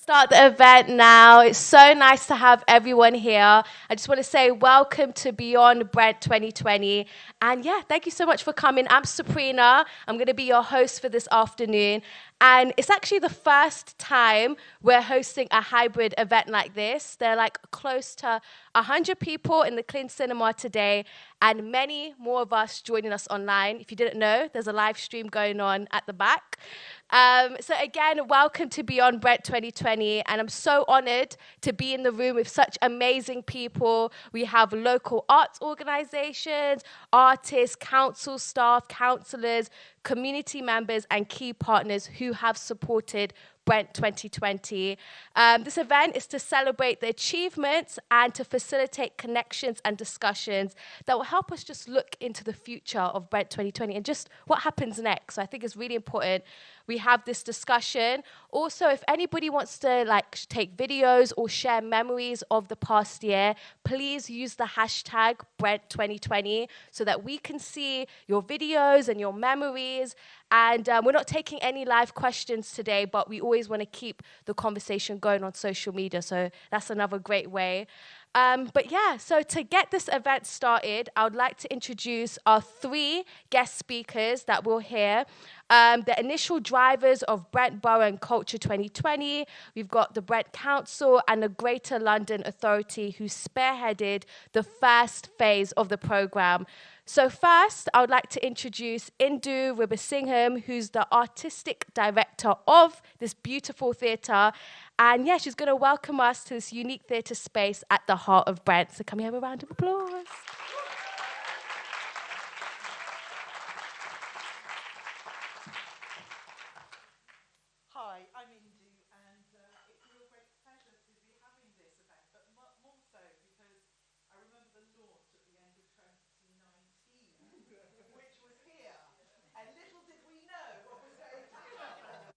Start the event now. It's so nice to have everyone here. I just want to say welcome to Beyond Brent 2020. And yeah, thank you so much for coming. I'm Sabrina. I'm going to be your host for this afternoon. And it's actually the first time we're hosting a hybrid event like this. There are like close to 100 people in the Clean Cinema today, and many more of us joining us online. If you didn't know, there's a live stream going on at the back. So again, welcome to Beyond Brent 2020, and I'm so honored to be in the room with such amazing people. We have local arts organizations, artists, council staff, councillors, community members, and key partners who have supported Brent 2020. This event is to celebrate the achievements and to facilitate connections and discussions that will help us just look into the future of Brent 2020 and just what happens next. So I think it's really important we have this discussion. Also, if anybody wants to take videos or share memories of the past year, please use the hashtag Brent 2020 so that we can see your videos and your memories. And we're not taking any live questions today, but we always want to keep the conversation going on social media. So that's another great way. But yeah, so to get this event started, I would like to introduce our three guest speakers that we'll hear. The initial drivers of Brent Borough and Culture 2020. We've got the Brent Council and the Greater London Authority who spearheaded the first phase of the programme. So first, I would like to introduce Indu Ribasingham, who's the artistic director of this beautiful theatre. And yeah, she's going to welcome us to this unique theatre space at the heart of Brent. So can we have a round of applause? Hi, I'm Indu, and it's a real great pleasure to be having this event, but more so because I remember the launch at the end of 2019, which was here, and little did we know what was going to happen.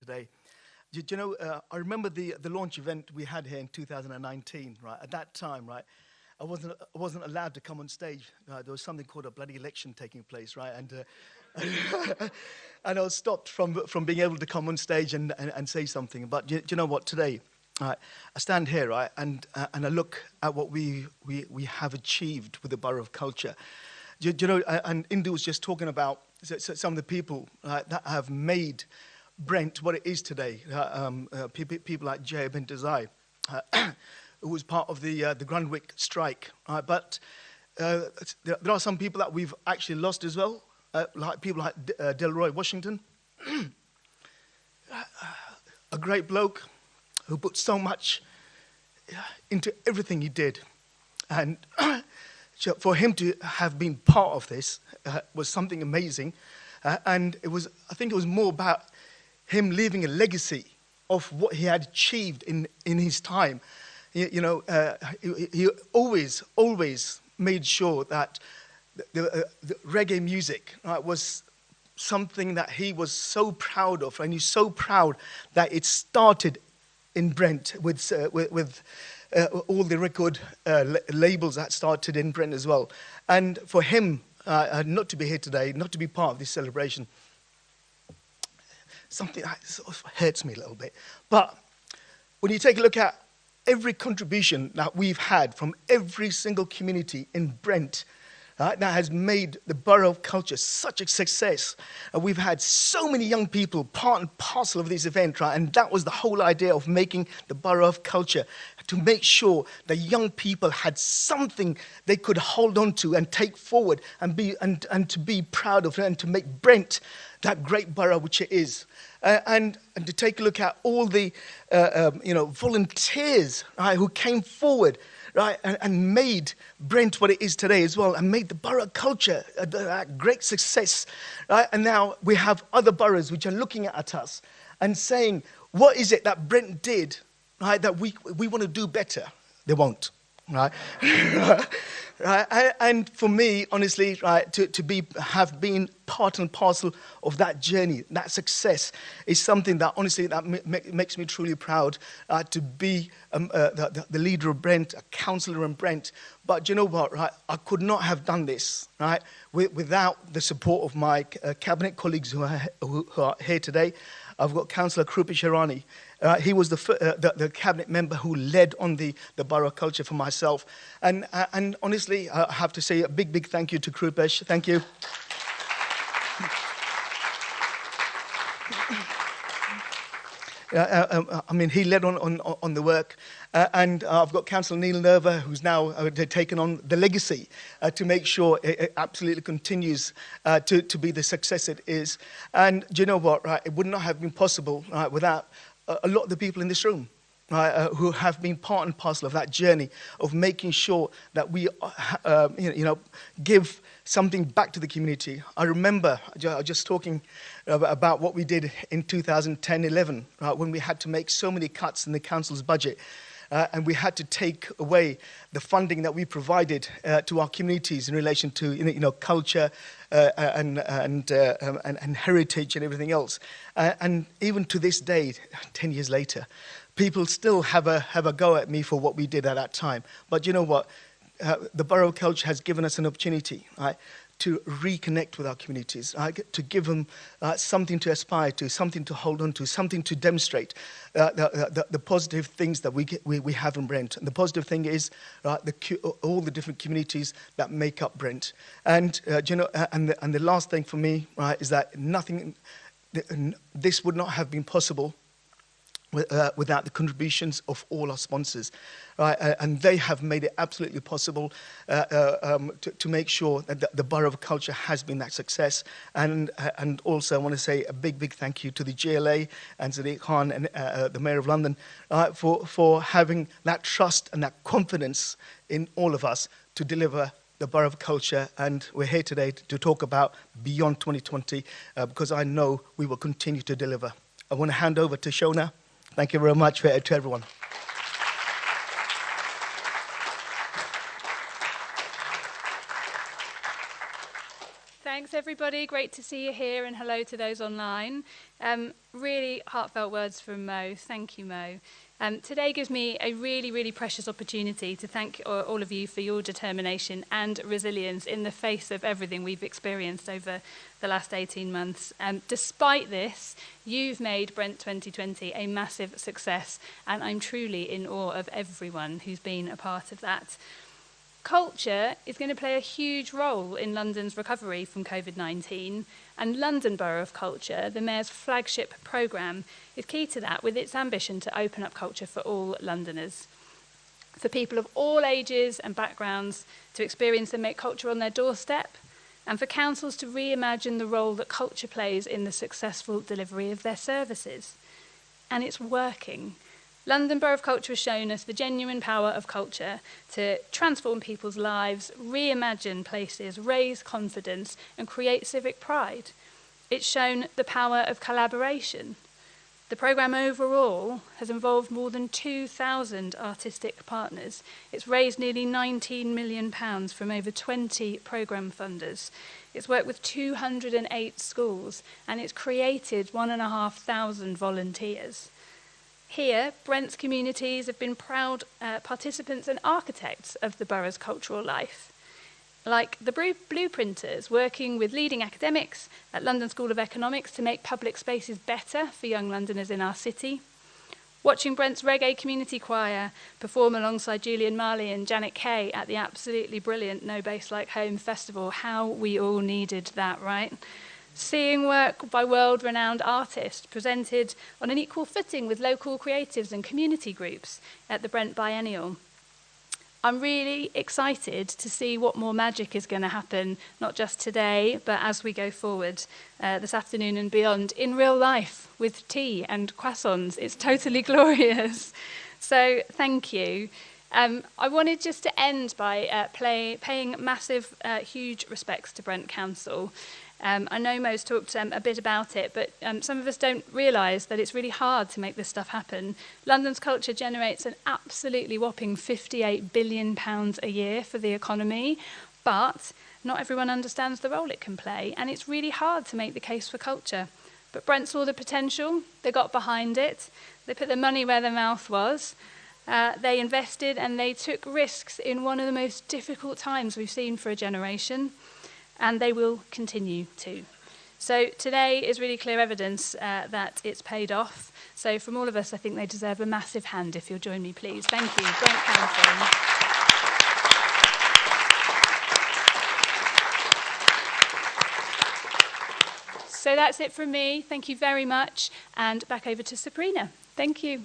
Today. I remember the launch event we had here in 2019, right? At that time, right, I wasn't allowed to come on stage. There was something called a bloody election taking place, right? And and I was stopped from being able to come on stage and say something. But do you know what? Today, right, I stand here, right, and I look at what we have achieved with the Borough of Culture. you know, and Indu was just talking about some of the people that have made Brent what it is today. People like Jay bin Desai, who was part of the Grandwick strike. But there are some people that we've actually lost as well, like people like Delroy Washington, a great bloke who put so much into everything he did. And so for him to have been part of this was something amazing. And I think it was more about him leaving a legacy of what he had achieved in his time. He always made sure that the reggae music was something that he was so proud of, and he's so proud that it started in Brent with all the record labels that started in Brent as well. And for him not to be here today, not to be part of this celebration, something that sort of hurts me a little bit. But when you take a look at every contribution that we've had from every single community in Brent, that has made the Borough of Culture such a success. We've had so many young people part and parcel of this event, right? And that was the whole idea of making the Borough of Culture, to make sure that young people had something they could hold on to and take forward and to be proud of, and to make Brent that great borough which it is. And to take a look at all the volunteers, right, who came forward, right, and made Brent what it is today as well, and made the Borough of Culture a great success, right? And now we have other boroughs which are looking at us and saying, what is it that Brent did, right, that we want to do better? They won't, right? Right? And for me, honestly, right, to have been part and parcel of that journey, that success, is something that honestly that makes me truly proud to be the leader of Brent, a councillor in Brent. But you know what, right? I could not have done this, right, without the support of my cabinet colleagues who are here today. I've got Councillor Krupa Sharani. He was the cabinet member who led on the Borough of Culture for myself. And honestly, I have to say a big thank you to Krupesh. Thank you. He led on the work. And I've got Councillor Neil Nerva, who's now taken on the legacy to make sure it absolutely continues to be the success it is. And do you know what, right? It would not have been possible, right, without a lot of the people in this room, right, who have been part and parcel of that journey of making sure that we give something back to the community. I remember just talking about what we did in 2010-11, right, when we had to make so many cuts in the council's budget. And we had to take away the funding that we provided to our communities in relation to culture and heritage and everything else. And even to this day, 10 years later, people still have a go at me for what we did at that time. But you know what? The Borough of Culture has given us an opportunity, right, to reconnect with our communities, to give them something to aspire to, something to hold on to, something to demonstrate the positive things that we have in Brent. And the positive thing is all the different communities that make up Brent. And and the last thing for me, right, is that this would not have been possible without the contributions of all our sponsors, right? And they have made it absolutely possible to make sure that the Borough of Culture has been that success. And also I want to say a big thank you to the GLA and Sadiq Khan and the Mayor of London for having that trust and that confidence in all of us to deliver the Borough of Culture. And we're here today to talk about beyond 2020 because I know we will continue to deliver. I want to hand over to Shona. Thank you very much to everyone. Thanks, everybody. Great to see you here, and hello to those online. Really heartfelt words from Mo. Thank you, Mo. Today gives me a really precious opportunity to thank all of you for your determination and resilience in the face of everything we've experienced over the last 18 months. Despite this, you've made Brent 2020 a massive success, and I'm truly in awe of everyone who's been a part of that. Culture is going to play a huge role in London's recovery from COVID-19, and London Borough of Culture, the Mayor's flagship programme, is key to that with its ambition to open up culture for all Londoners. For people of all ages and backgrounds to experience and make culture on their doorstep, and for councils to reimagine the role that culture plays in the successful delivery of their services. And it's working. London Borough of Culture has shown us the genuine power of culture to transform people's lives, reimagine places, raise confidence, and create civic pride. It's shown the power of collaboration. The programme overall has involved more than 2,000 artistic partners. It's raised nearly £19 million from over 20 programme funders. It's worked with 208 schools, and it's created 1,500 volunteers. Here, Brent's communities have been proud participants and architects of the borough's cultural life, like the blueprinters working with leading academics at London School of Economics to make public spaces better for young Londoners in our city, watching Brent's reggae community choir perform alongside Julian Marley and Janet Kay at the absolutely brilliant No Bass Like Home festival. How we all needed that, right? Seeing work by world-renowned artists presented on an equal footing with local creatives and community groups at the Brent Biennial. I'm really excited to see what more magic is going to happen, not just today, but as we go forward this afternoon and beyond, in real life, with tea and croissants. It's totally glorious. So thank you. I wanted just to end by paying massive, huge respects to Brent Council. I know Mo's talked a bit about it, but some of us don't realise that it's really hard to make this stuff happen. London's culture generates an absolutely whopping £58 billion a year for the economy, but not everyone understands the role it can play, and it's really hard to make the case for culture. But Brent saw the potential, they got behind it, they put their money where their mouth was, they invested and they took risks in one of the most difficult times we've seen for a generation. And they will continue to. So today is really clear evidence that it's paid off. So from all of us, I think they deserve a massive hand, if you'll join me, please. Thank you. Brent Council. So that's it from me. Thank you very much. And back over to Sabrina. Thank you.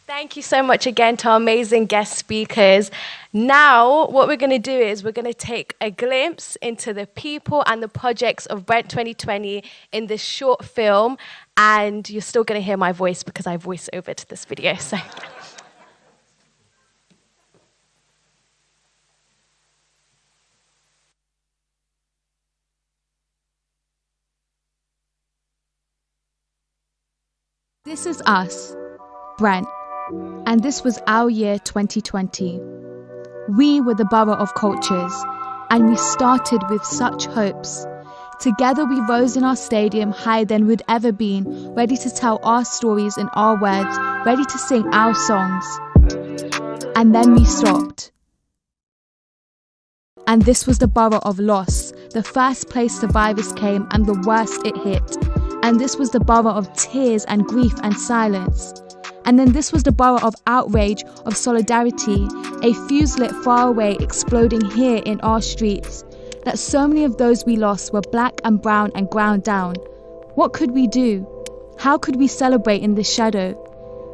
Thank you so much again to our amazing guest speakers. Now, what we're going to do is we're going to take a glimpse into the people and the projects of Brent 2020 in this short film. And you're still going to hear my voice because I voice over to this video. So. This is us, Brent. And this was our year 2020. We were the Borough of Cultures, and we started with such hopes. Together we rose in our stadium higher than we'd ever been, ready to tell our stories in our words, ready to sing our songs. And then we stopped. And this was the Borough of Loss, the first place survivors came and the worst it hit. And this was the Borough of tears and grief and silence. And then this was the borough of outrage, of solidarity, a fuse lit far away, exploding here in our streets. That so many of those we lost were black and brown and ground down. What could we do? How could we celebrate in this shadow?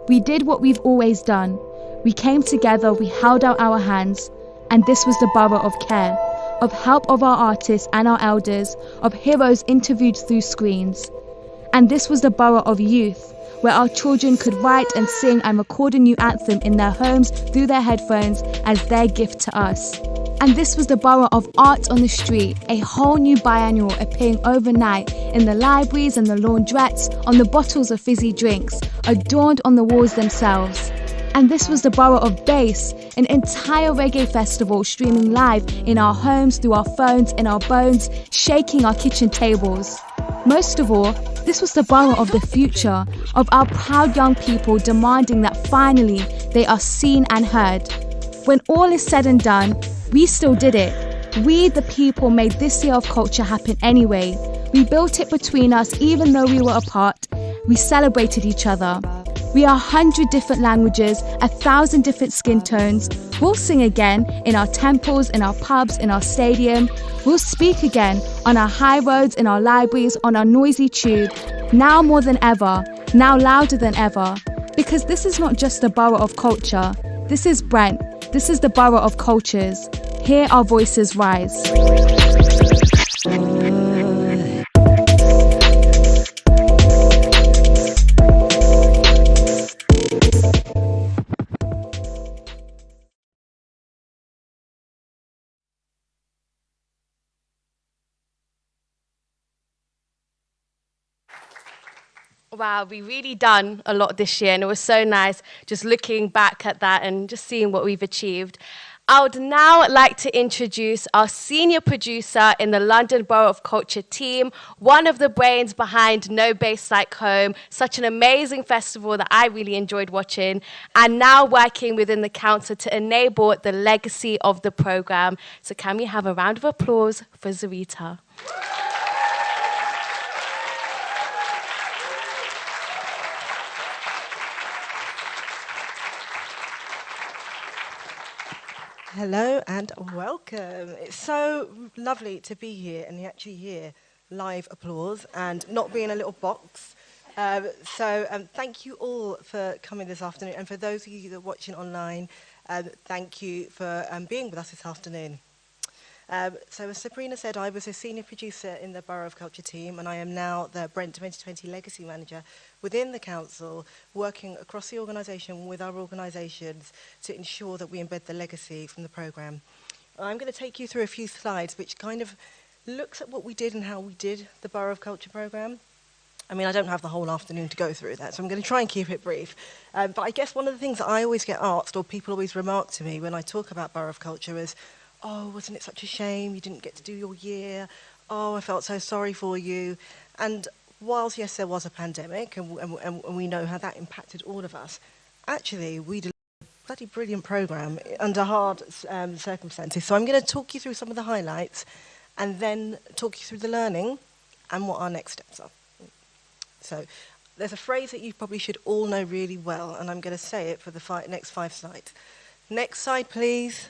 We did what we've always done. We came together, we held out our hands, and this was the borough of care, of help of our artists and our elders, of heroes interviewed through screens. And this was the borough of youth, where our children could write and sing and record a new anthem in their homes through their headphones as their gift to us. And this was the borough of art on the street, a whole new biannual appearing overnight in the libraries and the laundrettes, on the bottles of fizzy drinks, adorned on the walls themselves. And this was the borough of bass, an entire reggae festival streaming live in our homes, through our phones, in our bones, shaking our kitchen tables. Most of all, this was the borough of the future, of our proud young people demanding that finally they are seen and heard. When all is said and done, we still did it. We, the people, made this year of culture happen anyway. We built it between us even though we were apart, we celebrated each other. We are 100 different languages, 1,000 different skin tones. We'll sing again in our temples, in our pubs, in our stadium. We'll speak again on our high roads, in our libraries, on our noisy tube. Now more than ever, now louder than ever. Because this is not just a borough of culture. This is Brent. This is the borough of cultures. Hear our voices rise. Wow, we really done a lot this year, and it was so nice just looking back at that and just seeing what we've achieved. I would now like to introduce our senior producer in the London Borough of Culture team, one of the brains behind No Base Like Home, such an amazing festival that I really enjoyed watching, and now working within the council to enable the legacy of the program. So can we have a round of applause for Zarita? Hello and welcome. It's so lovely to be here and actually hear live applause and not be in a little box. Thank you all for coming this afternoon, and for those of you that are watching online, thank you for being with us this afternoon. So as Sabrina said, I was a senior producer in the Borough of Culture team, and I am now the Brent 2020 Legacy Manager within the council, working across the organisation with our organisations to ensure that we embed the legacy from the programme. I'm going to take you through a few slides which kind of looks at what we did and how we did the Borough of Culture programme. I mean, I don't have the whole afternoon to go through that, so I'm going to try and keep it brief. But I guess one of the things that I always get asked, or people always remark to me when I talk about Borough of Culture is, oh, wasn't it such a shame you didn't get to do your year? Oh, I felt so sorry for you. And whilst, yes, there was a pandemic, and we know how that impacted all of us, actually, we delivered a bloody brilliant programme under hard circumstances. So I'm going to talk you through some of the highlights and then talk you through the learning and what our next steps are. So there's a phrase that you probably should all know really well, and I'm going to say it for the next 5 slides. Next slide, please.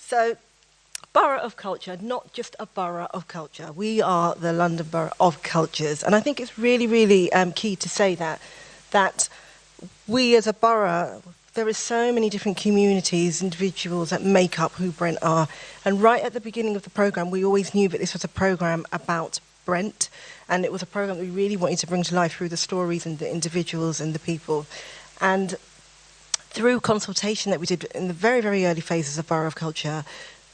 So, Borough of Culture, not just a borough of culture. We are the London Borough of Cultures. And I think it's really, really key to say that we as a borough, there are so many different communities, individuals that make up who Brent are. And right at the beginning of the programme, we always knew that this was a programme about Brent. And it was a programme that we really wanted to bring to life through the stories and the individuals and the people. And through consultation that we did in the very, very early phases of Borough of Culture,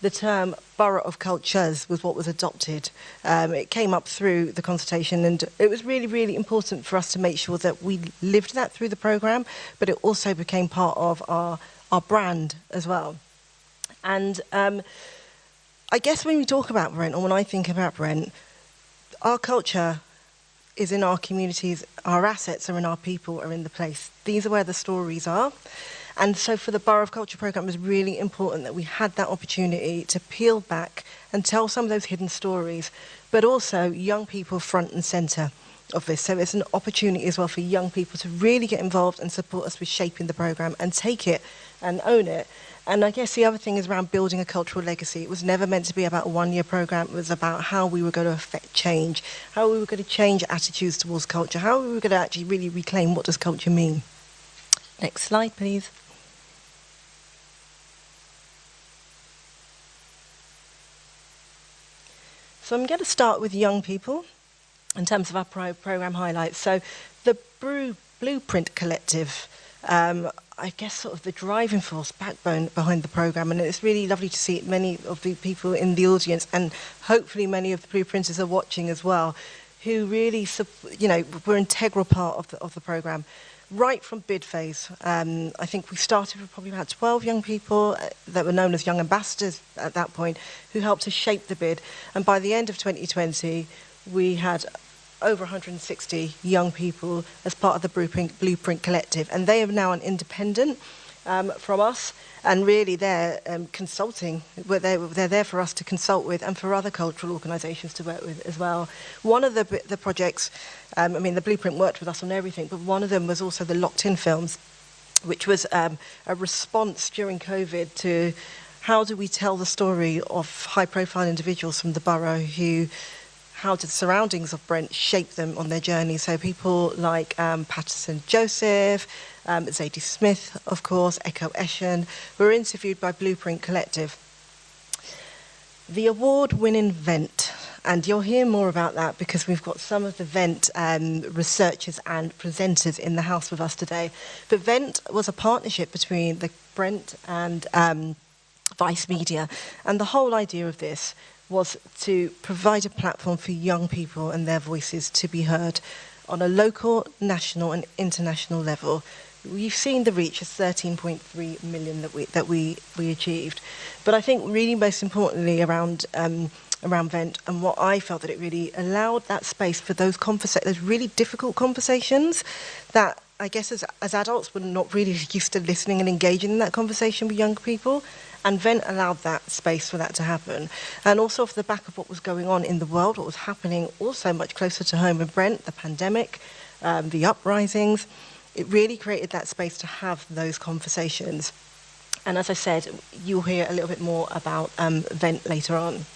the term Borough of Cultures was what was adopted. It came up through the consultation, and it was really, really important for us to make sure that we lived that through the programme, but it also became part of our brand as well. And I guess when we talk about Brent, or when I think about Brent, our culture is in our communities, our assets are in our people, are in the place. These are where the stories are. And so for the Borough of Culture programme, it was really important that we had that opportunity to peel back and tell some of those hidden stories, but also young people front and centre of this. So it's an opportunity as well for young people to really get involved and support us with shaping the programme and take it and own it. And I guess the other thing is around building a cultural legacy. It was never meant to be about a one-year programme. It was about how we were going to affect change, how we were going to change attitudes towards culture, how we were going to actually really reclaim what does culture mean. Next slide, please. So I'm going to start with young people in terms of our programme highlights. So the Blueprint Collective, I guess sort of the driving force, backbone behind the programme, and it's really lovely to see many of the people in the audience, and hopefully many of the blueprinters are watching as well, who really, were an integral part of the programme. Right from bid phase, I think we started with probably about 12 young people that were known as young ambassadors at that point, who helped to shape the bid. And by the end of 2020, we had over 160 young people as part of the Blueprint Collective. And they are now an independent from us, and really they're consulting. They're there for us to consult with and for other cultural organisations to work with as well. One of the projects, the Blueprint worked with us on everything, but one of them was also the Locked In films, which was a response during COVID to how do we tell the story of high-profile individuals from the borough how did the surroundings of Brent shape them on their journey? So people like Patterson Joseph, Zadie Smith, of course, Echo Eshen, were interviewed by Blueprint Collective. The award-winning Vent, and you'll hear more about that because we've got some of the Vent researchers and presenters in the house with us today. But Vent was a partnership between the Brent and Vice Media, and the whole idea of this was to provide a platform for young people and their voices to be heard on a local, national and international level. We've seen the reach of 13.3 million that we achieved. But I think really most importantly around Vent, and what I felt that it really allowed that space for those really difficult conversations that I guess as adults we're not really used to listening and engaging in that conversation with young people. And Vent allowed that space for that to happen. And also off the back of what was going on in the world, what was happening also much closer to home in Brent, the pandemic, the uprisings, it really created that space to have those conversations. And as I said, you'll hear a little bit more about Vent later on.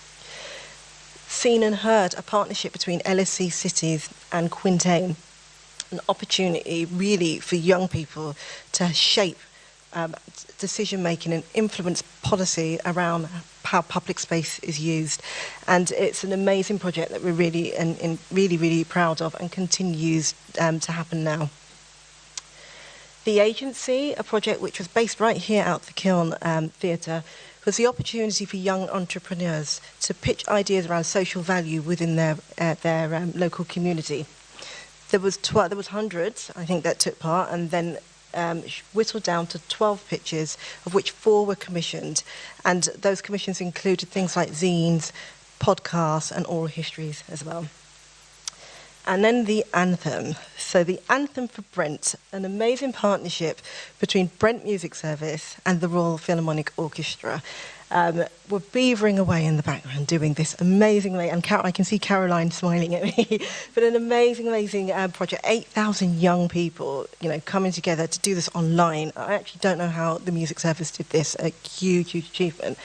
Seen and Heard, a partnership between LSE Cities and Quintain, an opportunity really for young people to shape decision-making and influence policy around how public space is used. And it's an amazing project that we're really, really proud of and continues to happen now. The Agency, a project which was based right here out the Kiln Theatre, was the opportunity for young entrepreneurs to pitch ideas around social value within their local community. There was hundreds, I think, that took part, and then whittled down to 12 pitches, of which 4 were commissioned. And those commissions included things like zines, podcasts, and oral histories as well. And then the Anthem. So the Anthem for Brent, an amazing partnership between Brent Music Service and the Royal Philharmonic Orchestra. We're beavering away in the background doing this amazingly, and I can see Caroline smiling at me, but an amazing project. 8,000 young people, coming together to do this online. I actually don't know how the music service did this, a huge achievement.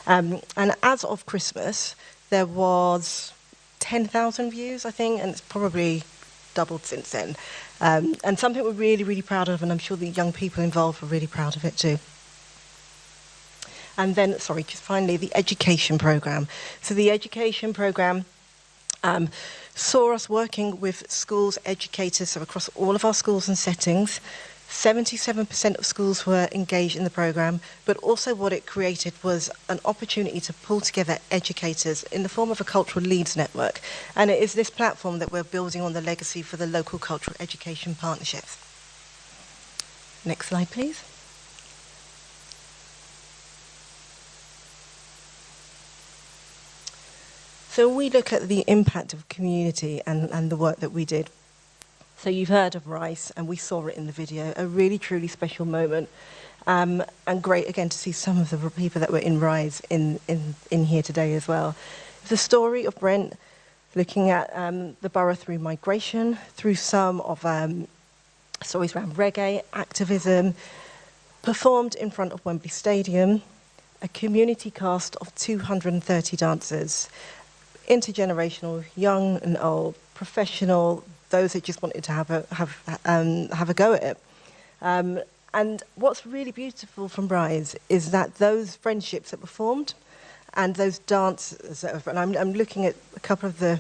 And as of Christmas, there was 10,000 views, I think, and it's probably doubled since then. And something we're really proud of, and I'm sure the young people involved were really proud of it too. And then, just finally, the education programme. So the education programme saw us working with schools, educators, so across all of our schools and settings. 77% of schools were engaged in the programme, but also what it created was an opportunity to pull together educators in the form of a cultural leads network. And it is this platform that we're building on the legacy for the local cultural education partnerships. Next slide, please. So we look at the impact of community and the work that we did. So you've heard of Rice, and we saw it in the video, a really, truly special moment. And great, again, to see some of the people that were in Rise in here today as well. The story of Brent, looking at the borough through migration, through some of stories around reggae, activism, performed in front of Wembley Stadium, a community cast of 230 dancers, intergenerational, young and old, professional, those that just wanted to have a go at it. And what's really beautiful from Rise is that those friendships that were formed and those dances, and I'm looking at a couple of the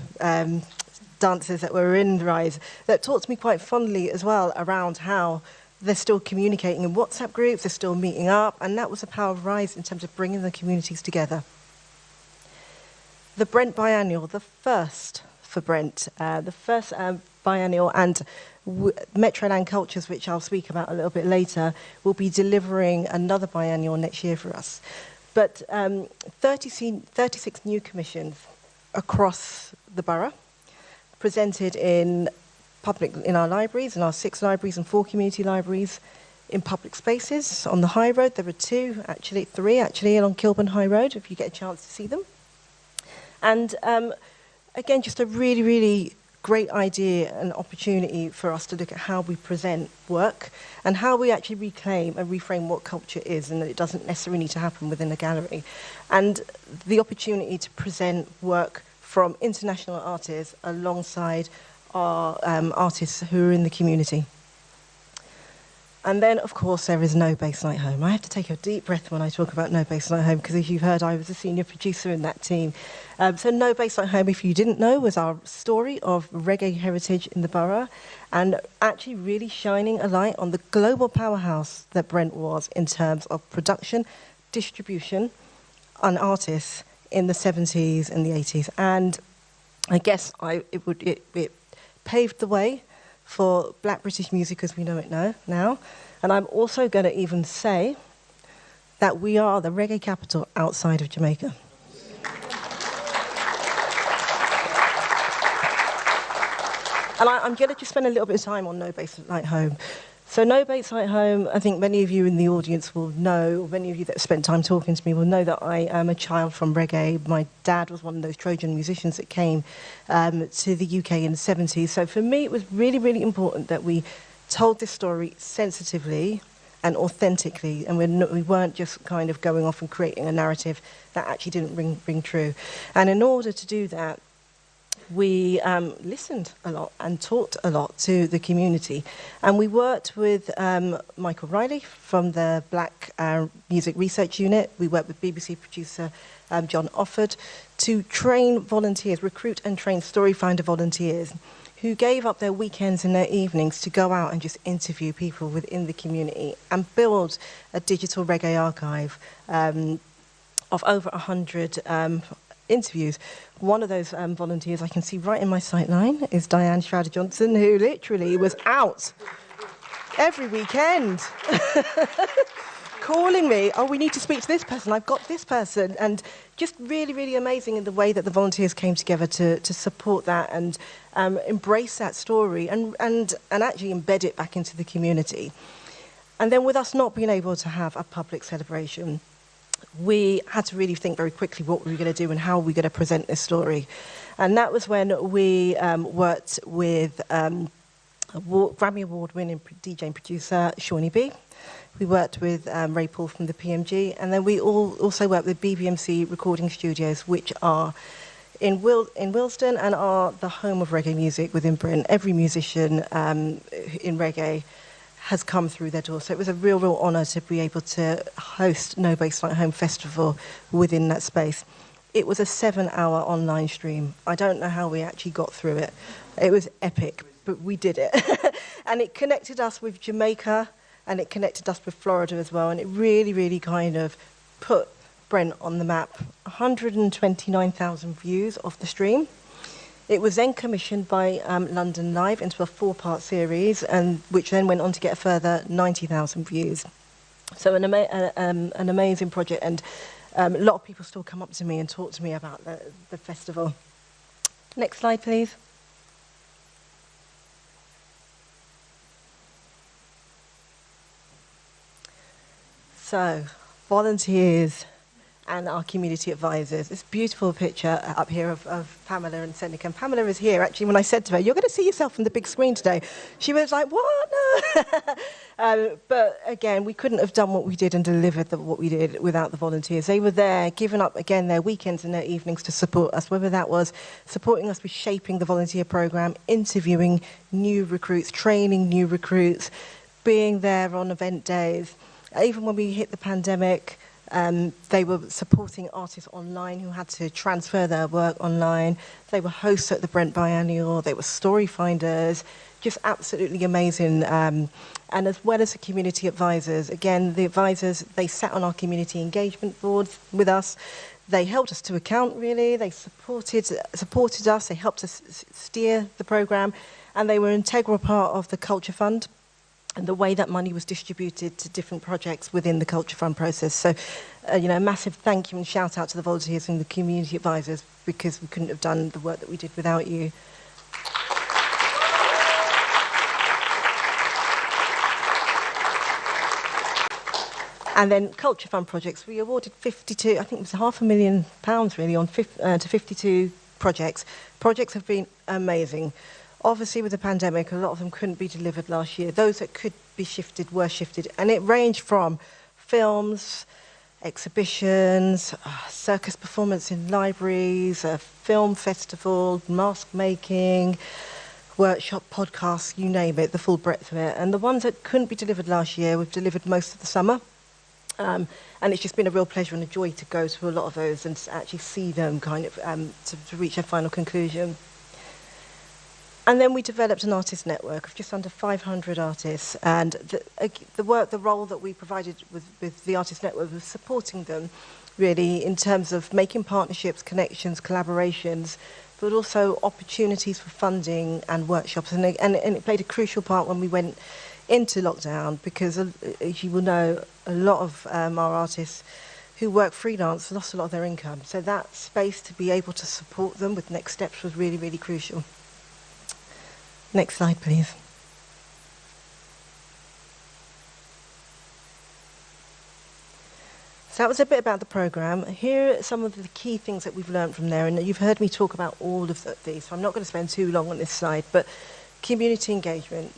dancers that were in Rise, that talked to me quite fondly as well around how they're still communicating in WhatsApp groups, they're still meeting up, and that was the power of Rise in terms of bringing the communities together. The Brent Biennial, the first for Brent, the first biennial, and Metroland Cultures, which I'll speak about a little bit later, will be delivering another biennial next year for us. But 36 new commissions across the borough, presented in our libraries, in our 6 libraries and 4 community libraries, in public spaces on the High Road. There are three actually, along Kilburn High Road, if you get a chance to see them. And again, just a really, really great idea and opportunity for us to look at how we present work and how we actually reclaim and reframe what culture is, and that it doesn't necessarily need to happen within a gallery. And the opportunity to present work from international artists alongside our artists who are in the community. And then, of course, there is No Bass Like Home. I have to take a deep breath when I talk about No Bass Like Home, because as you've heard, I was a senior producer in that team. So No Bass Like Home, if you didn't know, was our story of reggae heritage in the borough, and actually really shining a light on the global powerhouse that Brent was in terms of production, distribution, and artists in the 70s and the 80s. And I guess it paved the way for Black British music as we know it now. And I'm also going to even say that we are the reggae capital outside of Jamaica. And I'm going to just spend a little bit of time on No Bass Like Home. So No Bass Like Home, I think many of you in the audience will know, or many of you that have spent time talking to me will know that I am a child from reggae. My dad was one of those Trojan musicians that came to the UK in the 70s. So for me, it was really, really important that we told this story sensitively and authentically, and we weren't just kind of going off and creating a narrative that actually didn't ring true. And in order to do that, we listened a lot and talked a lot to the community. And we worked with Michael Riley from the Black Music Research Unit. We worked with BBC producer John Offord to train volunteers, recruit and train story finder volunteers who gave up their weekends and their evenings to go out and just interview people within the community and build a digital reggae archive of over 100 interviews. One of those volunteers I can see right in my sight line is Diane Schrader-Johnson, who literally was out every weekend calling me, oh, we need to speak to this person, I've got this person. And just really, really amazing in the way that the volunteers came together to support that and embrace that story and actually embed it back into the community. And then with us not being able to have a public celebration, we had to really think very quickly what we were going to do and how we were going to present this story. And that was when we worked with Grammy Award-winning DJ and producer Shawnee B. We worked with Ray Paul from the PMG, and then we also worked with BBMC Recording Studios, which are in Willesden and are the home of reggae music within Britain. Every musician in reggae has come through their door. So it was a real honour to be able to host No Bass Like Home Festival within that space. It was a 7-hour online stream. I don't know how we actually got through it. It was epic, but we did it. And it connected us with Jamaica, and it connected us with Florida as well. And it really, really kind of put Brent on the map. 129,000 views of the stream. It was then commissioned by London Live into a 4-part series, and which then went on to get a further 90,000 views. So an amazing project, and a lot of people still come up to me and talk to me about the festival. Next slide, please. So, volunteers and our community advisors. This beautiful picture up here of Pamela and Seneca. And Pamela is here. Actually, when I said to her, you're going to see yourself on the big screen today, she was like, what? No. But again, we couldn't have done what we did and delivered what we did without the volunteers. They were there, giving up, again, their weekends and their evenings to support us, whether that was supporting us with shaping the volunteer programme, interviewing new recruits, training new recruits, being there on event days. Even when we hit the pandemic, they were supporting artists online who had to transfer their work online. They were hosts at the Brent Biennial. They were story finders. Just absolutely amazing. And as well as the community advisors, again, the advisors, they sat on our community engagement boards with us. They held us to account, really. They supported us. They helped us steer the programme. And they were an integral part of the Culture Fund and the way that money was distributed to different projects within the Culture Fund process. So, a massive thank you and shout out to the volunteers and the community advisors, because we couldn't have done the work that we did without you. And then Culture Fund projects, we awarded 52, I think it was £500,000 really, to 52 projects. Projects have been amazing. Obviously, with the pandemic, a lot of them couldn't be delivered last year. Those that could be shifted were shifted. And it ranged from films, exhibitions, circus performance in libraries, a film festival, mask making, workshop, podcasts, you name it, the full breadth of it. And the ones that couldn't be delivered last year, we've delivered most of the summer. And it's just been a real pleasure and a joy to go to a lot of those and to actually see them kind of to reach their final conclusion. And then we developed an artist network of just under 500 artists. And the role that we provided with the artist network was supporting them, really, in terms of making partnerships, connections, collaborations, but also opportunities for funding and workshops. And it played a crucial part when we went into lockdown, because, as you will know, a lot of our artists who work freelance lost a lot of their income. So that space to be able to support them with next steps was really, really crucial. Next slide, please. So that was a bit about the programme. Here are some of the key things that we've learned from there, and you've heard me talk about all of these, so I'm not going to spend too long on this slide, but community engagement.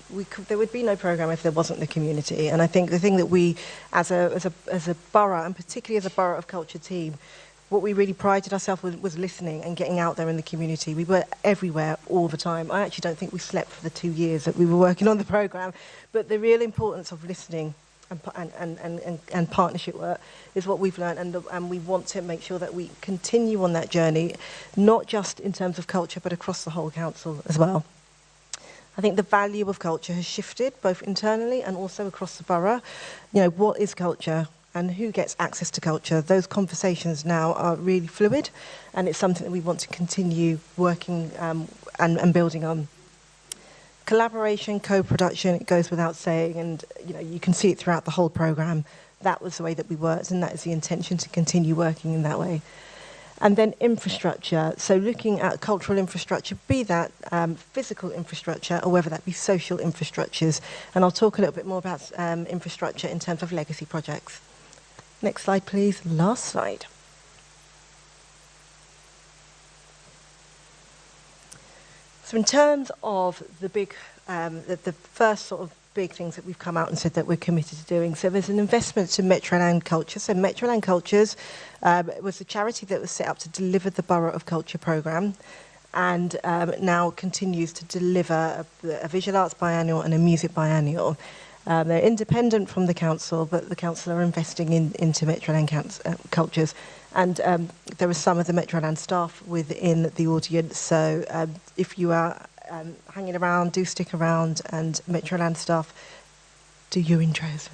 There would be no programme if there wasn't the community, and I think the thing that we, as a borough, and particularly as a Borough of Culture team, what we really prided ourselves was listening and getting out there in the community. We were everywhere all the time. I actually don't think we slept for the 2 years that we were working on the programme, but the real importance of listening and partnership work is what we've learned, and we want to make sure that we continue on that journey, not just in terms of culture, but across the whole council as well. I think the value of culture has shifted, both internally and also across the borough. You know, what is culture and who gets access to culture? Those conversations now are really fluid, and it's something that we want to continue working and building on. Collaboration, co-production, it goes without saying, and you can see it throughout the whole programme. That was the way that we worked, and that is the intention, to continue working in that way. And then infrastructure, so looking at cultural infrastructure, be that physical infrastructure or whether that be social infrastructures. And I'll talk a little bit more about infrastructure in terms of legacy projects. Next slide, please. Last slide. So in terms of the big, the first sort of big things that we've come out and said that we're committed to doing. So there's an investment to Metroland Culture. So Metroland Cultures was a charity that was set up to deliver the Borough of Culture programme, and now continues to deliver a visual arts biennial and a music biennial. They're independent from the council, but the council are investing into Metroland Cultures. And there are some of the Metroland staff within the audience. So if you are hanging around, do stick around, and Metroland staff, do your intros.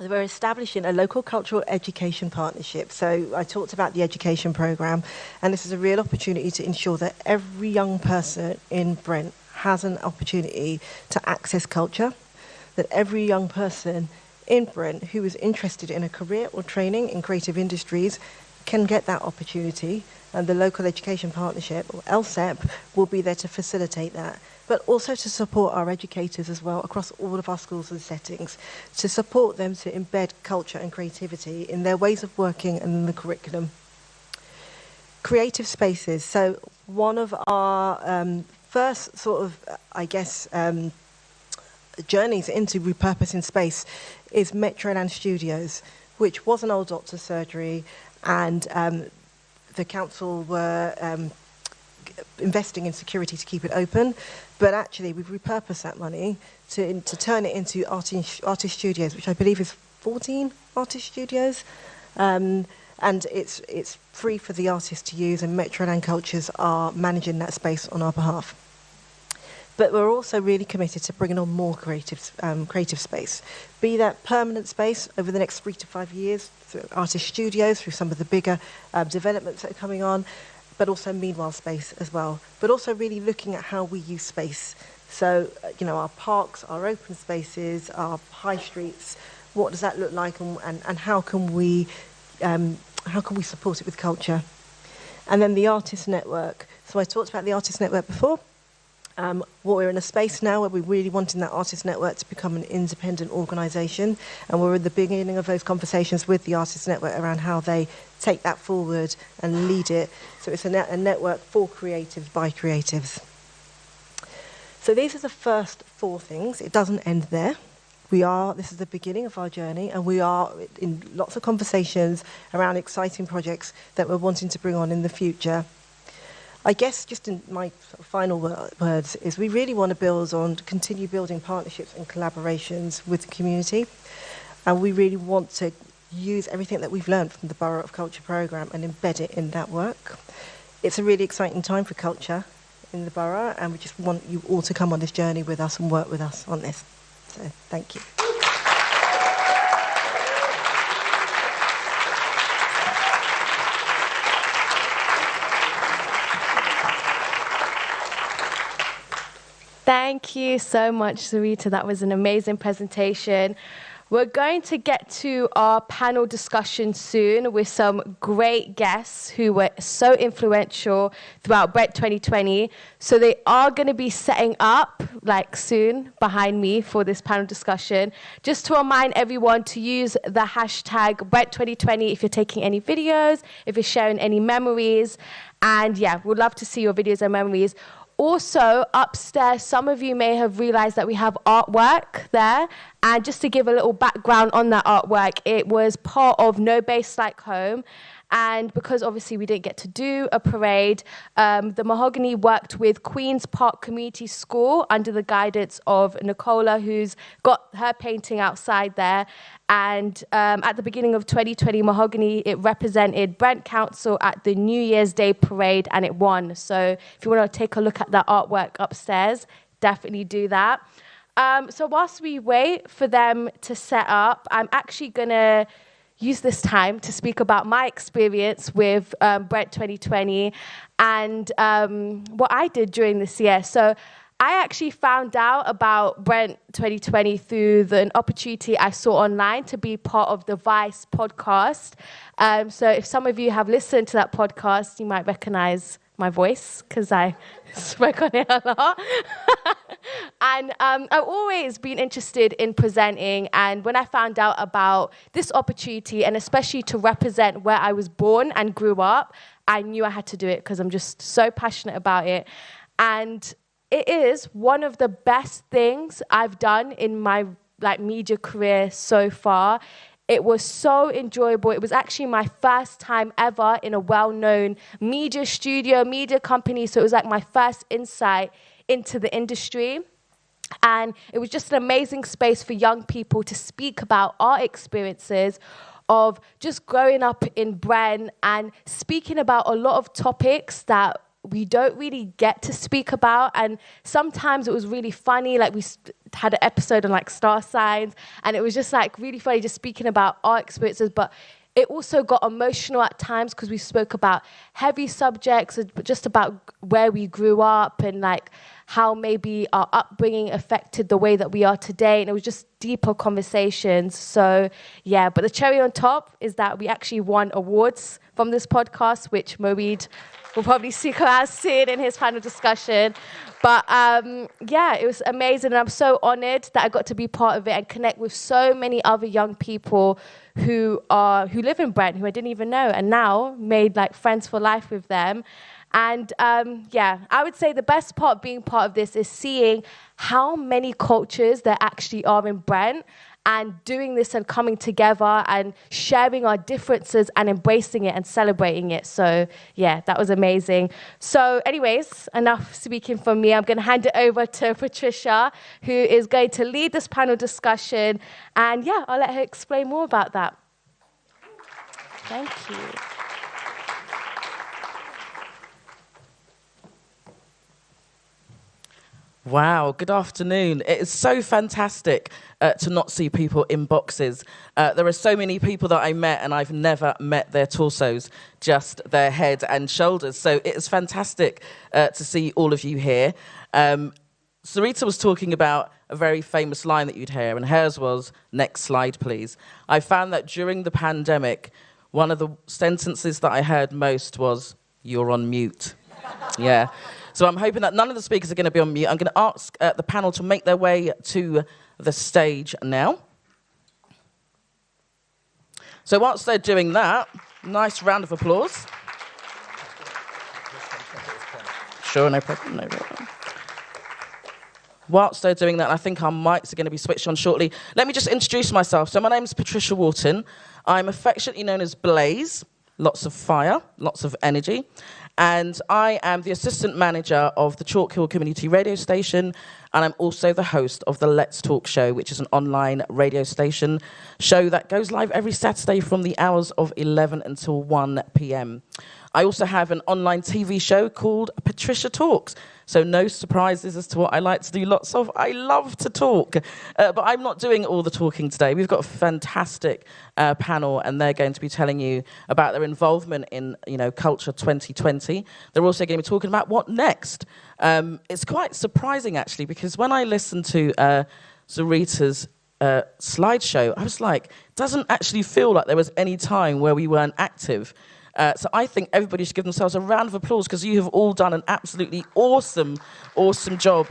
We're establishing a local cultural education partnership. So I talked about the education programme, and this is a real opportunity to ensure that every young person in Brent has an opportunity to access culture, that every young person in Brent who is interested in a career or training in creative industries can get that opportunity, and the Local Education Partnership, or LSEP, will be there to facilitate that, but also to support our educators as well across all of our schools and settings, to support them to embed culture and creativity in their ways of working and in the curriculum. Creative spaces. So one of our first sort of, journeys into repurposing space is Metroland Studios, which was an old doctor's surgery, and the council were investing in security to keep it open, but actually we've repurposed that money to turn it into artist studios, which I believe is 14 artist studios, and it's free for the artists to use, and Metroland Cultures are managing that space on our behalf. But we're also really committed to bringing on more creative space, be that permanent space over the next 3 to 5 years through artist studios, through some of the bigger developments that are coming on, but also meanwhile space as well. But also really looking at how we use space. So, our parks, our open spaces, our high streets, what does that look like, and how can we support it with culture? And then the artist network. So I talked about the artist network before. We're in a space now where we're really wanting that artist network to become an independent organisation, and we're at the beginning of those conversations with the artist network around how they take that forward and lead it. So it's a network for creatives by creatives. So these are the first 4 things. It doesn't end there. This is the beginning of our journey, and we are in lots of conversations around exciting projects that we're wanting to bring on in the future. I guess just in my final words is we really want to continue building partnerships and collaborations with the community, and we really want to use everything that we've learned from the Borough of Culture programme and embed it in that work. It's a really exciting time for culture in the borough, and we just want you all to come on this journey with us and work with us on this. So thank you. Thank you so much, Sarita. That was an amazing presentation. We're going to get to our panel discussion soon with some great guests who were so influential throughout Brent 2020. So they are going to be setting up soon behind me for this panel discussion. Just to remind everyone to use the hashtag Brent 2020 if you're taking any videos, if you're sharing any memories. And yeah, we'd love to see your videos and memories. Also, upstairs, some of you may have realized that we have artwork there. And just to give a little background on that artwork, it was part of No Base Like Home. And because obviously we didn't get to do a parade, the Mahogany worked with Queen's Park Community School under the guidance of Nicola, who's got her painting outside there. And at the beginning of 2020, Mahogany, it represented Brent Council at the New Year's Day parade, and it won. So if you want to take a look at that artwork upstairs, definitely do that. So whilst we wait for them to set up, I'm actually going to use this time to speak about my experience with Brent 2020 and what I did during this year. So I actually found out about Brent 2020 through an opportunity I saw online to be part of the Vice podcast. So if some of you have listened to that podcast, you might recognize my voice because I spoke on it a lot. And I've always been interested in presenting, and when I found out about this opportunity, and especially to represent where I was born and grew up, I knew I had to do it because I'm just so passionate about it. And it is one of the best things I've done in my media career so far. It was so enjoyable. It was actually my first time ever in a well-known media studio, media company. So it was my first insight into the industry. And it was just an amazing space for young people to speak about our experiences of just growing up in Brent and speaking about a lot of topics that we don't really get to speak about. And sometimes it was really funny. We had an episode on star signs, and it was just really funny just speaking about our experiences. But it also got emotional at times because we spoke about heavy subjects, just about where we grew up and how maybe our upbringing affected the way that we are today. And it was just deeper conversations. So yeah, but the cherry on top is that we actually won awards from this podcast, which Moeed will probably seek out soon in his panel discussion. But yeah, it was amazing. And I'm so honored that I got to be part of it and connect with so many other young people who live in Brent, who I didn't even know, and now made friends for life with them. And yeah, I would say the best part of being part of this is seeing how many cultures there actually are in Brent, and doing this and coming together and sharing our differences and embracing it and celebrating it. So yeah, that was amazing. So anyways, enough speaking from me. I'm going to hand it over to Patricia, who is going to lead this panel discussion. And yeah, I'll let her explain more about that. Thank you. Wow, good afternoon. It is so fantastic to not see people in boxes. There are so many people that I met and I've never met their torsos, just their head and shoulders. So it is fantastic to see all of you here. Sarita was talking about a very famous line that you'd hear, and hers was, next slide, please. I found that during the pandemic, one of the sentences that I heard most was, you're on mute. Yeah. So I'm hoping that none of the speakers are going to be on mute. I'm going to ask the panel to make their way to the stage now. So whilst they're doing that, nice round of applause. Sure, no problem, no problem. Whilst they're doing that, I think our mics are going to be switched on shortly. Let me just introduce myself. So my name's Patricia Wharton. I'm affectionately known as Blaze. Lots of fire, lots of energy. And I am the assistant manager of the Chalk Hill Community Radio Station, and I'm also the host of the Let's Talk Show, which is an online radio station show that goes live every Saturday from the hours of 11 until 1 p.m. I also have an online TV show called Patricia Talks. So no surprises as to what I like to do lots of. I love to talk, but I'm not doing all the talking today. We've got a fantastic panel, and they're going to be telling you about their involvement in, Culture 2020. They're also going to be talking about what next. It's quite surprising, actually, because when I listened to Sarita's slideshow, I was like, doesn't actually feel like there was any time where we weren't active. So I think everybody should give themselves a round of applause because you have all done an absolutely awesome job.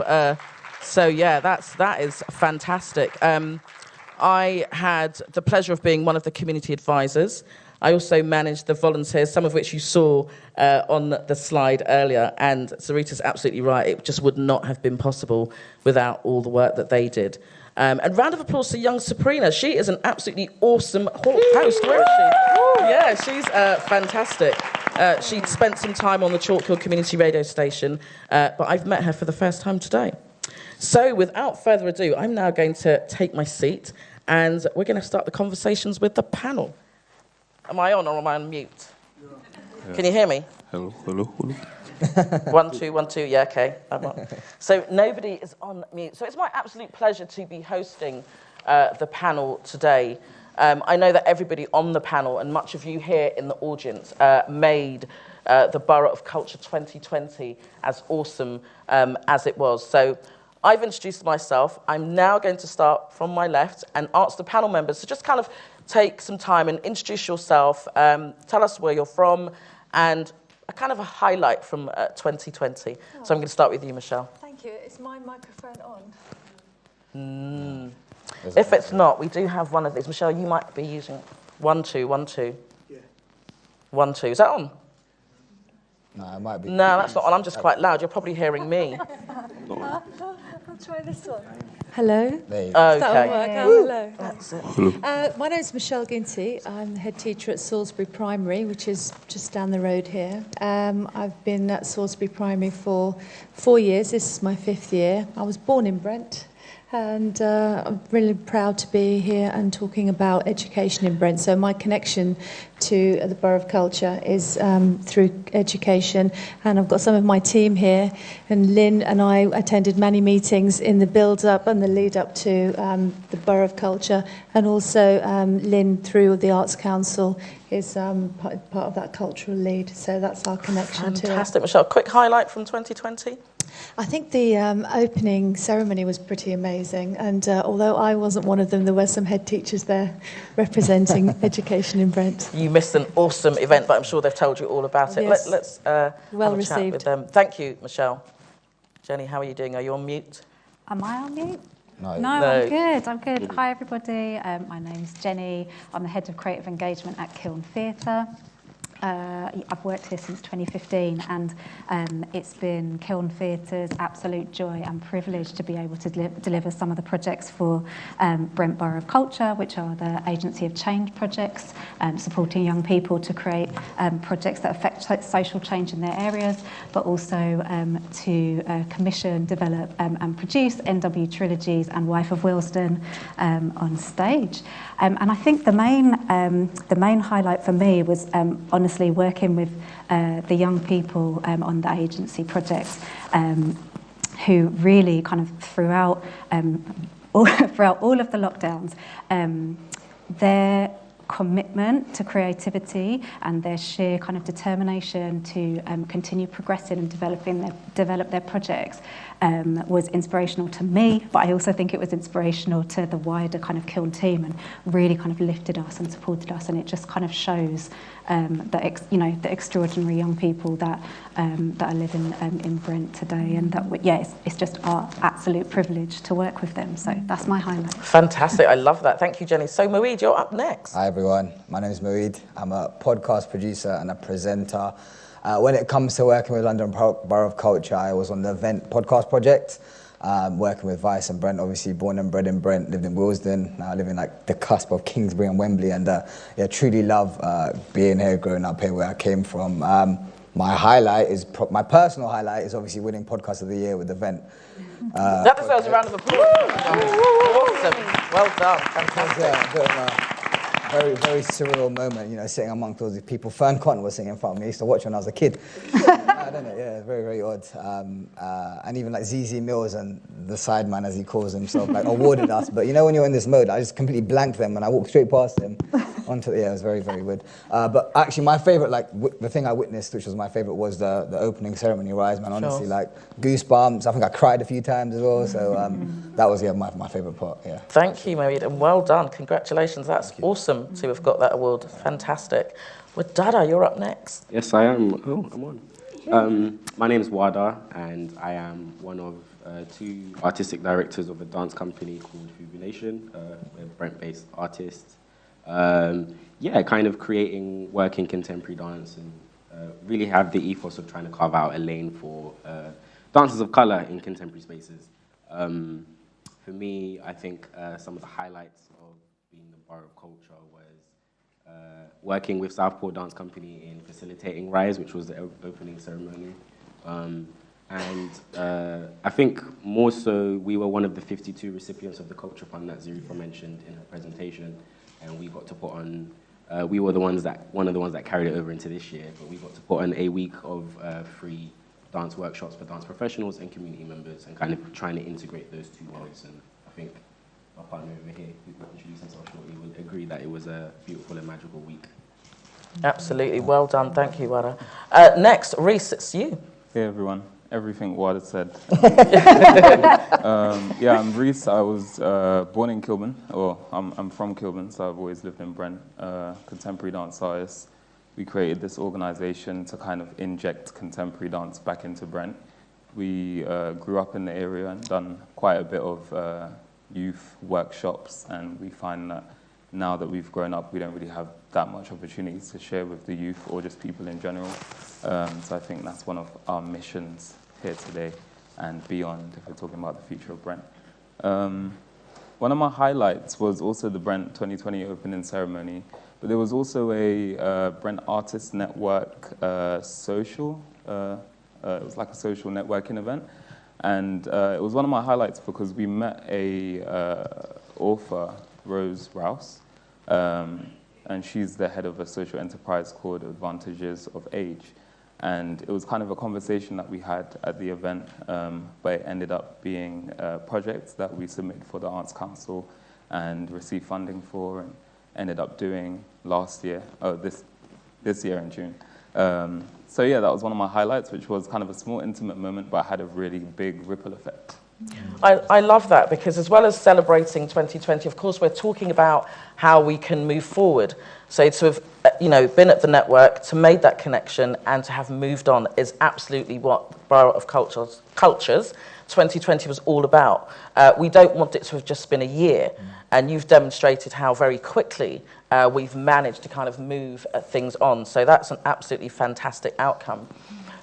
So yeah, that is fantastic. I had the pleasure of being one of the community advisors. I also managed the volunteers, some of which you saw on the slide earlier. And Sarita's absolutely right. It just would not have been possible without all the work that they did. And round of applause to young Sabrina. She is an absolutely awesome host. Where is she? Yeah, she's fantastic. She spent some time on the Chalk Hill Community Radio Station, but I've met her for the first time today. So without further ado, I'm now going to take my seat, and we're going to start the conversations with the panel. Am I on or am I on mute? Yeah. Can you hear me? Hello, hello, hello. 1, 2, 1, 2, yeah, okay. I'm on. So nobody is on mute. So it's my absolute pleasure to be hosting the panel today. I know that everybody on the panel and much of you here in the audience made the Borough of Culture 2020 as awesome as it was. So I've introduced myself. I'm now going to start from my left and ask the panel members to just kind of take some time and introduce yourself, tell us where you're from, and a kind of a highlight from 2020. Oh. So I'm going to start with you, Michelle. Thank you. Is my microphone on? If it's not, we do have one of these. Michelle, you might be using 1, 2, 1, 2. Yeah. 1, 2. Is that on? No, it might be. No, that's not on. I'm just quite loud. You're probably hearing me. I'll try this one. Hello. Okay. That'll work. Oh, hello. That's it. My name's Michelle Ginty. I'm the head teacher at Salisbury Primary, which is just down the road here. I've been at Salisbury Primary for 4 years. This is my 5th year. I was born in Brent. And I'm really proud to be here and talking about education in Brent. So my connection to the Borough of Culture is through education. And I've got some of my team here. And Lynn and I attended many meetings in the build-up and the lead-up to the Borough of Culture. And also Lynn, through the Arts Council, is part of that cultural lead. So that's our connection to it. Fantastic. Michelle, quick highlight from 2020? I think the opening ceremony was pretty amazing, and although I wasn't one of them, there were some head teachers there representing education in Brent. You missed an awesome event, but I'm sure they've told you all about it. Yes. Let's well have a chat with them. Thank you, Michelle. Jenny, how are you doing? Are you on mute? Am I on mute? No. No, I'm good. Hi, everybody. My name's Jenny. I'm the Head of Creative Engagement at Kiln Theatre. I've worked here since 2015, and it's been Kiln Theatre's absolute joy and privilege to be able to deliver some of the projects for Brent Borough of Culture, which are the Agency of Change projects, supporting young people to create projects that affect social change in their areas, but also to commission, develop and produce NW Trilogies and Wife of Willesden on stage. And I think the main highlight for me was honestly working with the young people on the agency projects, who really kind of throughout all of the lockdowns, their commitment to creativity and their sheer kind of determination to continue progressing and develop their projects was inspirational to me, but I also think it was inspirational to the wider kind of Kiln team, and really kind of lifted us and supported us, and it just kind of shows the extraordinary young people that are living in Brent today, and that it's just our absolute privilege to work with them. So that's my highlight. Fantastic, I love that. Thank you, Jenny. So Moeed, you're up next. Hi everyone, my name is Moeed. I'm a podcast producer and a presenter. When it comes to working with London Borough of Culture, I was on the event podcast project, working with Vice and Brent, obviously born and bred in Brent, lived in Willesden, now I live in like the cusp of Kingsbury and Wembley, and truly love being here, growing up here where I came from. My highlight is, my personal highlight is obviously winning Podcast of the Year with the event. That deserves a round of applause. Awesome, well done, fantastic. Yeah, a bit of a very, very surreal moment, you know, sitting amongst all these people. Fern Cotton was sitting in front of me. I used to watch when I was a kid. I don't know, yeah, very, very odd. And even like ZZ Mills and the sideman, as he calls himself, like awarded us. But you know, when you're in this mode, I just completely blanked them and I walked straight past them onto, it was very, very weird. But actually my favorite, like the thing I witnessed, which was my favorite, was the opening ceremony rise, man. Honestly, like goosebumps. I think I cried a few times as well. So that was, my favorite part, yeah. Thank you, Moeed, and well done. Congratulations, that's awesome to have got that award. Fantastic. Well, Dada, you're up next. Yes, I am. Oh, I'm on. My name is Wada, and I am one of two artistic directors of a dance company called Fubu Nation. We're Brent-based artists. Kind of creating work in contemporary dance, and really have the ethos of trying to carve out a lane for dancers of colour in contemporary spaces. For me, I think some of the highlights of being the Borough of Culture was working with Southport Dance Company in facilitating Rise, which was the opening ceremony. I think more so, we were one of the 52 recipients of the Culture Fund that Zarifa mentioned in her presentation, and we got to put on, we were one of the ones that carried it over into this year, but we got to put on a week of free dance workshops for dance professionals and community members, and kind of trying to integrate those two worlds. And I think my partner over here, who will introduce himself shortly, would agree that it was a beautiful and magical week. Absolutely, well done. Thank you, Wada. Next, Reese, it's you. Hey everyone, everything Wada said. I'm Reese. I was born in Kilburn, I'm from Kilburn, so I've always lived in Brent, contemporary dance artist. We created this organization to kind of inject contemporary dance back into Brent. We grew up in the area and done quite a bit of youth workshops, and we find that now that we've grown up, we don't really have that much opportunity to share with the youth or just people in general. So I think that's one of our missions here today and beyond, if we're talking about the future of Brent. One of my highlights was also the Brent 2020 opening ceremony, but there was also a Brent Artist Network social. It was like a social networking event. And it was one of my highlights because we met a author, Rose Rouse, and she's the head of a social enterprise called Advantages of Age. And it was kind of a conversation that we had at the event, but it ended up being projects that we submitted for the Arts Council and received funding for, and ended up doing this year in June. So yeah, that was one of my highlights, which was kind of a small, intimate moment, but had a really big ripple effect. I love that, because as well as celebrating 2020, of course, we're talking about how we can move forward. So to have, been at the network, to make that connection, and to have moved on is absolutely what Borough of Culture's 2020 was all about. We don't want it to have just been a year, and you've demonstrated how very quickly we've managed to kind of move things on. So that's an absolutely fantastic outcome.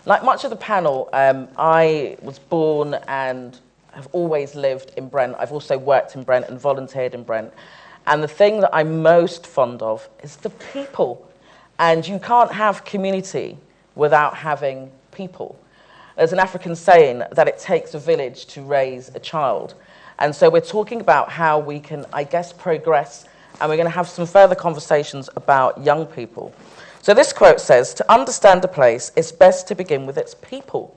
Like much of the panel, I was born and have always lived in Brent. I've also worked in Brent and volunteered in Brent. And the thing that I'm most fond of is the people. And you can't have community without having people. There's an African saying that it takes a village to raise a child. And so we're talking about how we can, I guess, progress, and we're going to have some further conversations about young people. So this quote says, "To understand a place, it's best to begin with its people."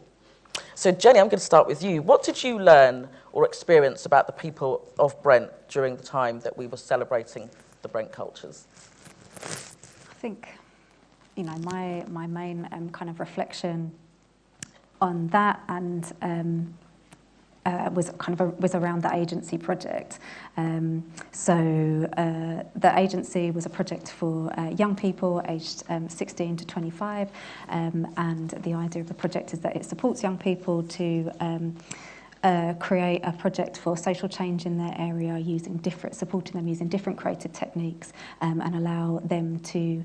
So Jenny, I'm going to start with you. What did you learn or experience about the people of Brent during the time that we were celebrating the Brent cultures? I think, my main kind of reflection on that, and was around the agency project. The agency was a project for young people aged 16 to 25, and the idea of the project is that it supports young people to create a project for social change in their area, supporting them using different creative techniques, and allow them to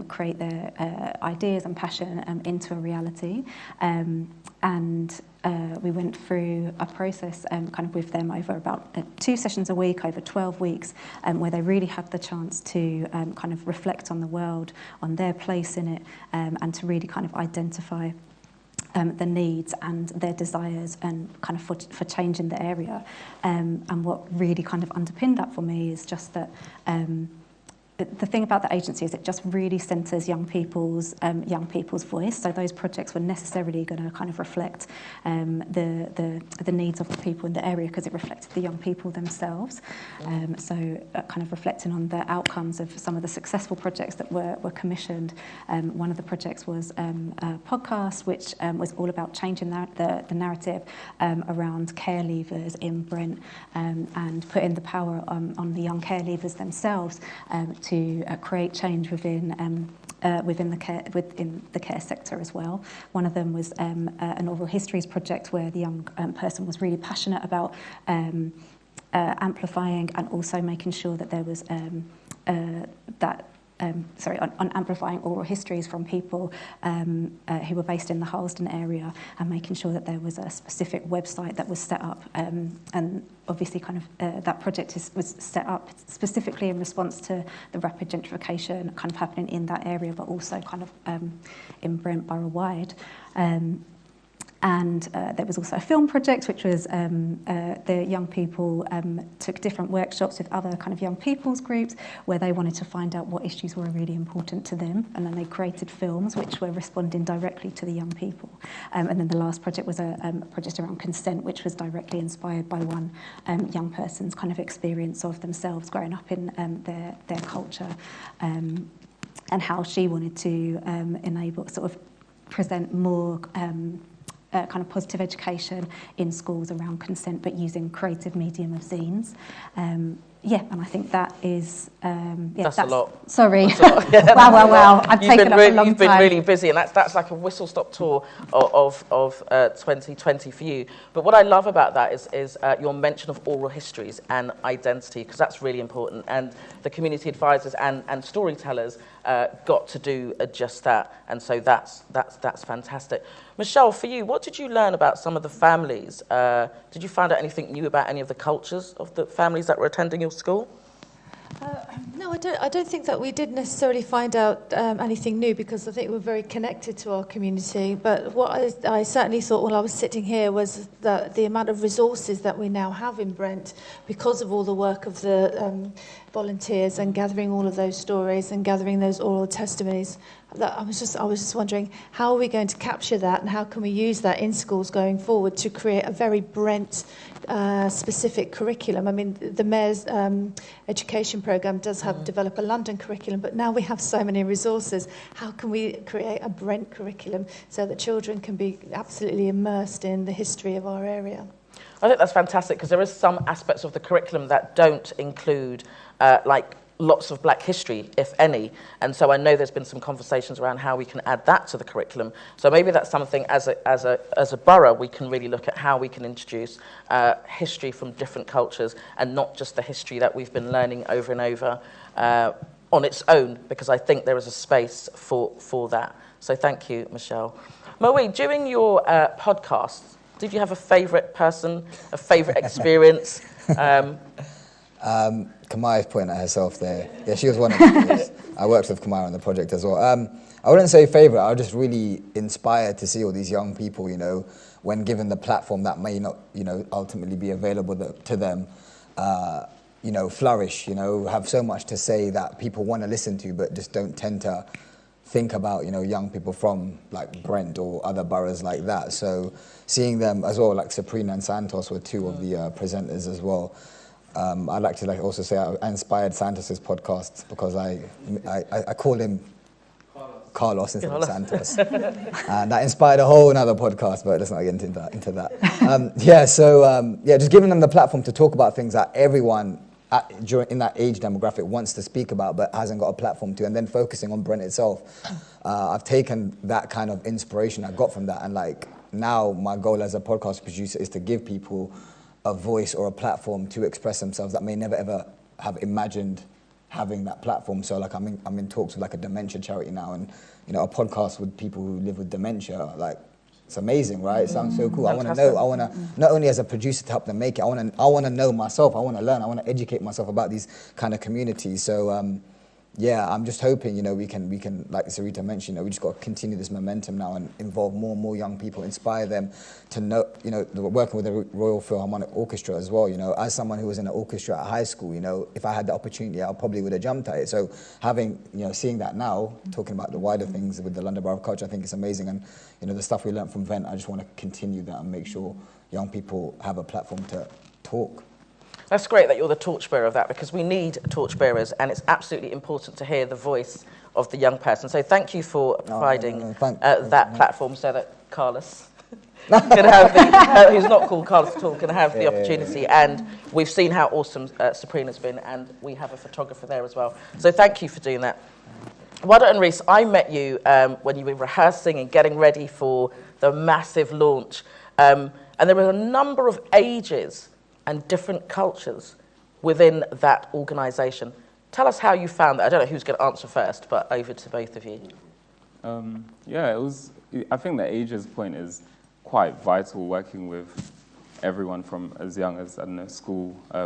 create their ideas and passion into a reality. We went through a process with them over about 2 sessions a week, over 12 weeks, where they really had the chance to reflect on the world, on their place in it, and to really identify the needs and their desires and for change in the area. And what really underpinned that for me is just that the thing about the agency is it just really centres young people's voice. So those projects were necessarily going to reflect the needs of the people in the area, because it reflected the young people themselves. Reflecting on the outcomes of some of the successful projects that were commissioned. One of the projects was a podcast, which was all about changing the narrative around care leavers in Brent, and putting the power on the young care leavers themselves to create change within the care sector as well. One of them was an oral histories project where the young person was really passionate about amplifying and also making sure that there was on amplifying oral histories from people who were based in the Harlesden area, and making sure that there was a specific website that was set up, and obviously that project was set up specifically in response to the rapid gentrification happening in that area, but also in Brent Borough wide. And there was also a film project, which was the young people took different workshops with other young people's groups, where they wanted to find out what issues were really important to them, and then they created films which were responding directly to the young people. And then the last project was a project around consent, which was directly inspired by one young person's experience of themselves growing up in their culture, and how she wanted to enable, present more positive education in schools around consent, but using creative medium of zines. And I think that is... that's a lot. Sorry. That's a lot. Yeah, wow. I've taken up a long time. You've been really busy, and that's like a whistle-stop tour of 2020 for you. But what I love about that is your mention of oral histories and identity, because that's really important. And the community advisors and storytellers got to do just that. And so that's fantastic. Michelle, for you, what did you learn about some of the families? Did you find out anything new about any of the cultures of the families that were attending your school? No, I don't think that we did necessarily find out anything new, because I think we're very connected to our community. But what I certainly thought while I was sitting here was that the amount of resources that we now have in Brent, because of all the work of the volunteers and gathering all of those stories and gathering those oral testimonies, that I was just wondering, how are we going to capture that, and how can we use that in schools going forward to create a very Brent specific curriculum? I mean, the Mayor's education programme does develop a London curriculum, but now we have so many resources. How can we create a Brent curriculum so that children can be absolutely immersed in the history of our area? I think that's fantastic, because there is some aspects of the curriculum that don't include lots of black history, if any. And so I know there's been some conversations around how we can add that to the curriculum. So maybe that's something as a borough we can really look at, how we can introduce history from different cultures, and not just the history that we've been learning over and over on its own, because I think there is a space for that. So thank you, Michelle. Moe, during your podcast, did you have a favourite person, a favourite experience? Kamaya's pointing at herself there. Yeah, she was one of them. I worked with Kamaya on the project as well. I wouldn't say favourite, I was just really inspired to see all these young people, when given the platform that may not, ultimately be available to them, flourish, have so much to say that people want to listen to, but just don't tend to think about, young people from Brent or other boroughs like that. So seeing them as well, Sabrina and Santos were two of the presenters as well. I'd like to also say I inspired Santos's podcast, because I call him Carlos instead of Santos. And that inspired a whole other podcast, but let's not get into that. Just giving them the platform to talk about things that everyone in that age demographic wants to speak about but hasn't got a platform to, and then focusing on Brent itself. I've taken that kind of inspiration I got from that, and like now my goal as a podcast producer is to give people a voice or a platform to express themselves that may never ever have imagined having that platform. So like I'm in talks with like a dementia charity now, and a podcast with people who live with dementia, like it's amazing, right? It sounds so cool. Fantastic. I want to not only as a producer to help them make it, I want to know myself, I want to learn, I want to educate myself about these kind of communities. So I'm just hoping, we can, like Sarita mentioned, we just got to continue this momentum now and involve more and more young people, inspire them to know, working with the Royal Philharmonic Orchestra as well, as someone who was in an orchestra at high school, if I had the opportunity, I probably would have jumped at it. So having, seeing that now, talking about the wider things with the London Borough of Culture, I think it's amazing. And, the stuff we learned from Vent, I just want to continue that and make sure young people have a platform to talk. That's great that you're the torchbearer of that, because we need torchbearers, and it's absolutely important to hear the voice of the young person. So thank you for providing that platform so that Carlos can have who's not called Carlos at all, can have the opportunity. And we've seen how awesome Sabrina's been, and we have a photographer there as well. So thank you for doing that. Wada and Reese, I met you when you were rehearsing and getting ready for the massive launch. And there were a number of ages and different cultures within that organisation. Tell us how you found that. I don't know who's going to answer first, but over to both of you. I think the ages point is quite vital, working with everyone from as young as,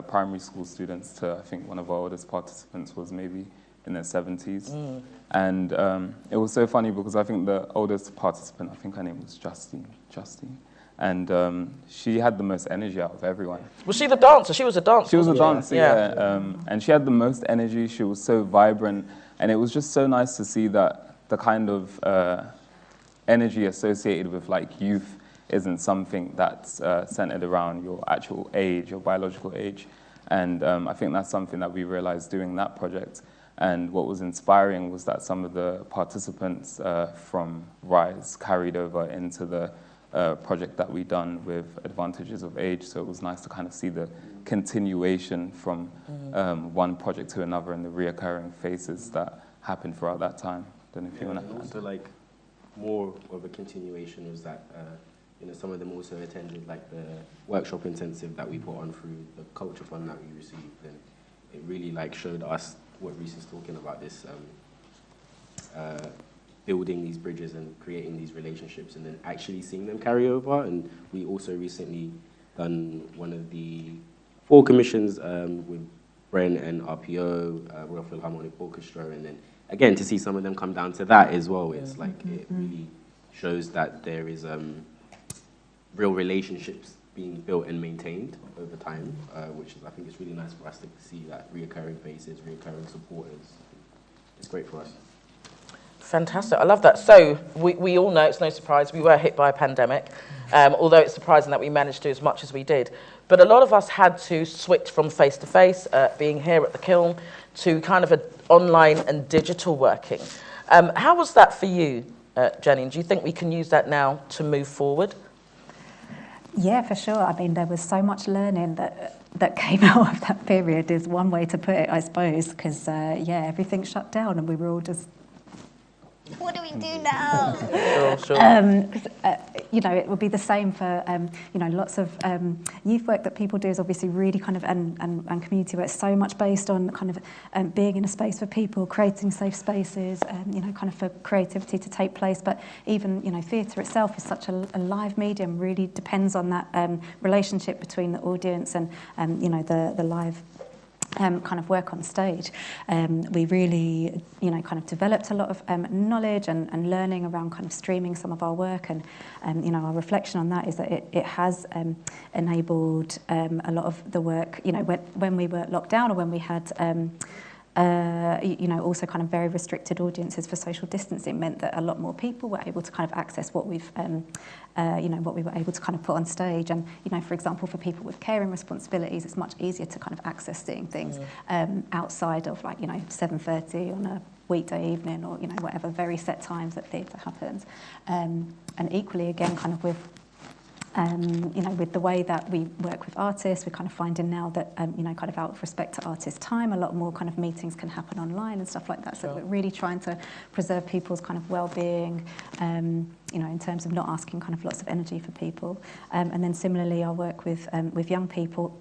primary school students to, I think one of our oldest participants was maybe in their 70s. And it was so funny because I think the oldest participant, I think her name was Justine. And she had the most energy out of everyone. Was she the dancer? She was a dancer. She was a dancer, yeah. And she had the most energy. She was so vibrant. And it was just so nice to see that the kind of energy associated with like youth isn't something that's centered around your actual age, your biological age. And I think that's something that we realized doing that project. And what was inspiring was that some of the participants from RISE carried over into the project that we done with Advantages of Age. So it was nice to kind of see the continuation from one project to another and the reoccurring faces that happened throughout that time. Don't know if you want to add. Also, like, more of a continuation was that, some of them also attended like the workshop intensive that we put on through the culture fund that we received, and it really like showed us what Reese is talking about, this building these bridges and creating these relationships and then actually seeing them carry over. And we also recently done one of the 4 commissions with Brent and RPO, Royal Philharmonic Orchestra, and then again to see some of them come down to that as well. It's like it really shows that there is real relationships being built and maintained over time, which is, I think it's really nice for us to see that reoccurring faces, reoccurring supporters. It's great for us. Fantastic, I love that. So we all know, it's no surprise, we were hit by a pandemic, although it's surprising that we managed to do as much as we did. But a lot of us had to switch from face-to-face, being here at the Kiln, to kind of an online and digital working. How was that for you, Jenny? And do you think we can use that now to move forward? Yeah, for sure. I mean, there was so much learning that came out of that period, is one way to put it, I suppose, because, everything shut down and we were all just, what do we do now? Sure. It would be the same for, lots of youth work that people do is obviously really kind of, and community work, so much based on kind of being in a space for people, creating safe spaces, kind of for creativity to take place. But even, theatre itself is such a live medium, really depends on that relationship between the audience and, the live kind of work on stage. We really, kind of developed a lot of knowledge and learning around kind of streaming some of our work, and our reflection on that is that it has enabled a lot of the work, when we were locked down or when we had also kind of very restricted audiences for social distancing, meant that a lot more people were able to kind of access what we've, what we were able to kind of put on stage. And, for example, for people with caring responsibilities, it's much easier to kind of access seeing things outside of 7:30 on a weekday evening or, whatever, very set times that theatre happens. And equally, again, kind of with with the way that we work with artists, we're kind of finding now that, kind of out of respect to artist time, a lot more kind of meetings can happen online and stuff like that. So we're really trying to preserve people's kind of well-being, in terms of not asking kind of lots of energy for people. And then similarly, our work with young people,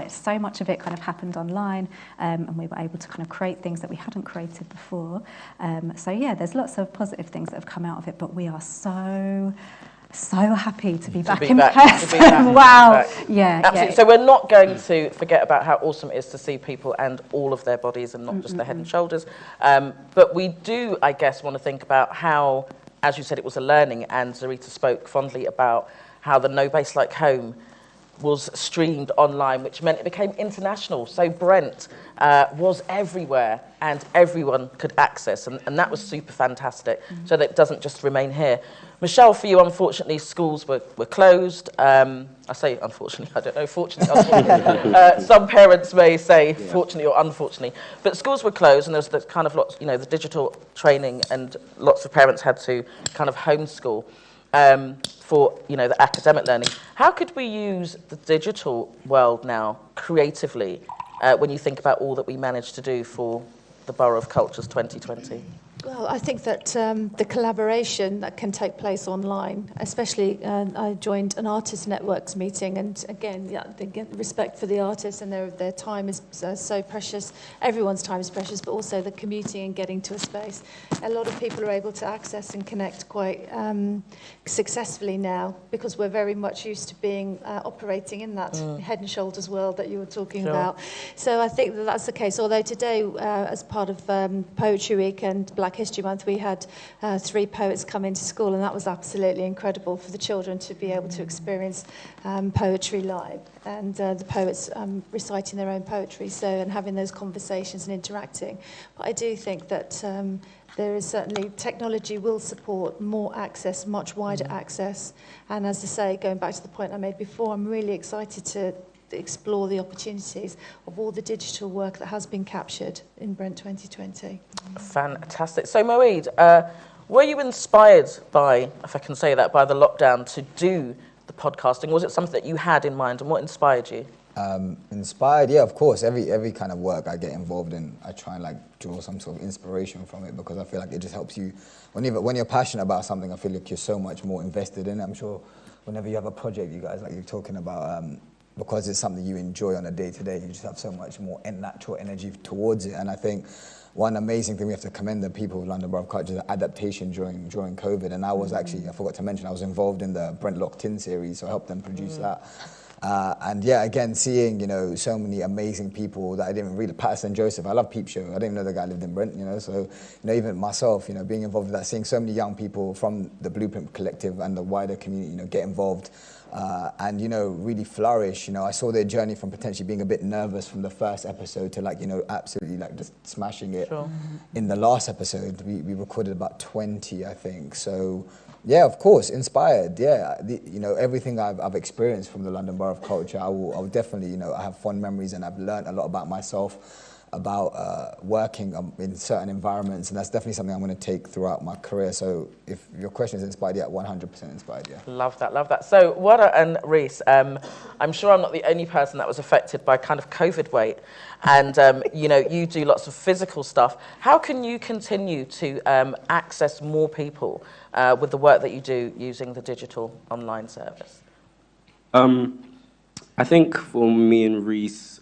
so much of it kind of happened online, and we were able to kind of create things that we hadn't created before. There's lots of positive things that have come out of it, but we are so happy to be back in person. Wow. Yeah. Absolutely. So we're not going to forget about how awesome it is to see people and all of their bodies and not just their head and shoulders. But we do, I guess, want to think about how, as you said, it was a learning, and Zarita spoke fondly about how the No Base Like Home was streamed online, which meant it became international. So Brent was everywhere and everyone could access, and that was super fantastic, so that it doesn't just remain here. Michelle, for you, unfortunately, schools were closed. I say unfortunately, I don't know, fortunately, unfortunately. Some parents may say fortunately or unfortunately. But schools were closed, and there was the kind of lots, the digital training, and lots of parents had to kind of homeschool for, the academic learning. How could we use the digital world now creatively when you think about all that we managed to do for the Borough of Culture's 2020? Well, I think that the collaboration that can take place online, especially I joined an artist networks meeting, and again, respect for the artists, and their time is so precious. Everyone's time is precious, but also the commuting and getting to a space. A lot of people are able to access and connect quite successfully now, because we're very much used to being operating in that head and shoulders world that you were talking about. So I think that that's the case. Although today, as part of Poetry Week and Black History Month, we had 3 poets come into school, and that was absolutely incredible for the children to be able to experience poetry live, and the poets reciting their own poetry, and having those conversations and interacting. But I do think that there is certainly, technology will support more access, much wider access, and as I say, going back to the point I made before, I'm really excited to explore the opportunities of all the digital work that has been captured in Brent 2020. Fantastic. So Moeed, were you inspired by, if I can say that, by the lockdown to do the podcasting? Was it something that you had in mind, and what inspired you? Inspired, yeah, of course. Every kind of work I get involved in, I try and draw some sort of inspiration from it, because I feel like it just helps you. When you're passionate about something, I feel like you're so much more invested in it. I'm sure whenever you have a project, you guys, you're talking about, because it's something you enjoy on a day-to-day, you just have so much more natural energy towards it. And I think one amazing thing we have to commend the people of London Borough of Culture is the adaptation during COVID. And I was actually, I forgot to mention, I was involved in the Brent Locked In series, so I helped them produce that. And yeah, again, seeing, so many amazing people that I didn't even read. Patterson Joseph, I love Peep Show. I didn't even know the guy lived in Brent, so, even myself, being involved with that, seeing so many young people from the Blueprint Collective and the wider community, get involved and, really flourish. I saw their journey from potentially being a bit nervous from the first episode to absolutely just smashing it. In the last episode, we recorded about 20, I think. So, yeah, of course, inspired. Yeah, everything I've experienced from the London Borough of Culture, I will definitely, I have fond memories, and I've learned a lot about myself, about working in certain environments, and that's definitely something I'm going to take throughout my career. So if your question is inspired, yeah, 100% inspired, yeah. Love that. So Wada and Reese, I'm sure I'm not the only person that was affected by kind of COVID weight, and you do lots of physical stuff. How can you continue to access more people with the work that you do using the digital online service? I think for me and Reese,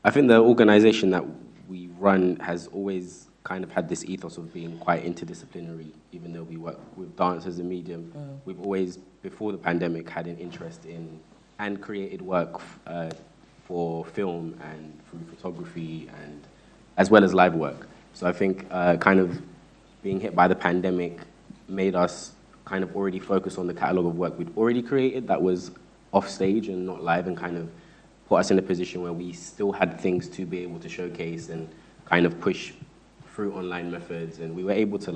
I think the organisation that we run has always kind of had this ethos of being quite interdisciplinary, even though we work with dance as a medium. We've always, before the pandemic, had an interest in and created work for film and through photography, and as well as live work. So I think kind of being hit by the pandemic made us kind of already focus on the catalogue of work we'd already created that was off stage and not live, and kind of put us in a position where we still had things to be able to showcase and kind of push through online methods, and we were able to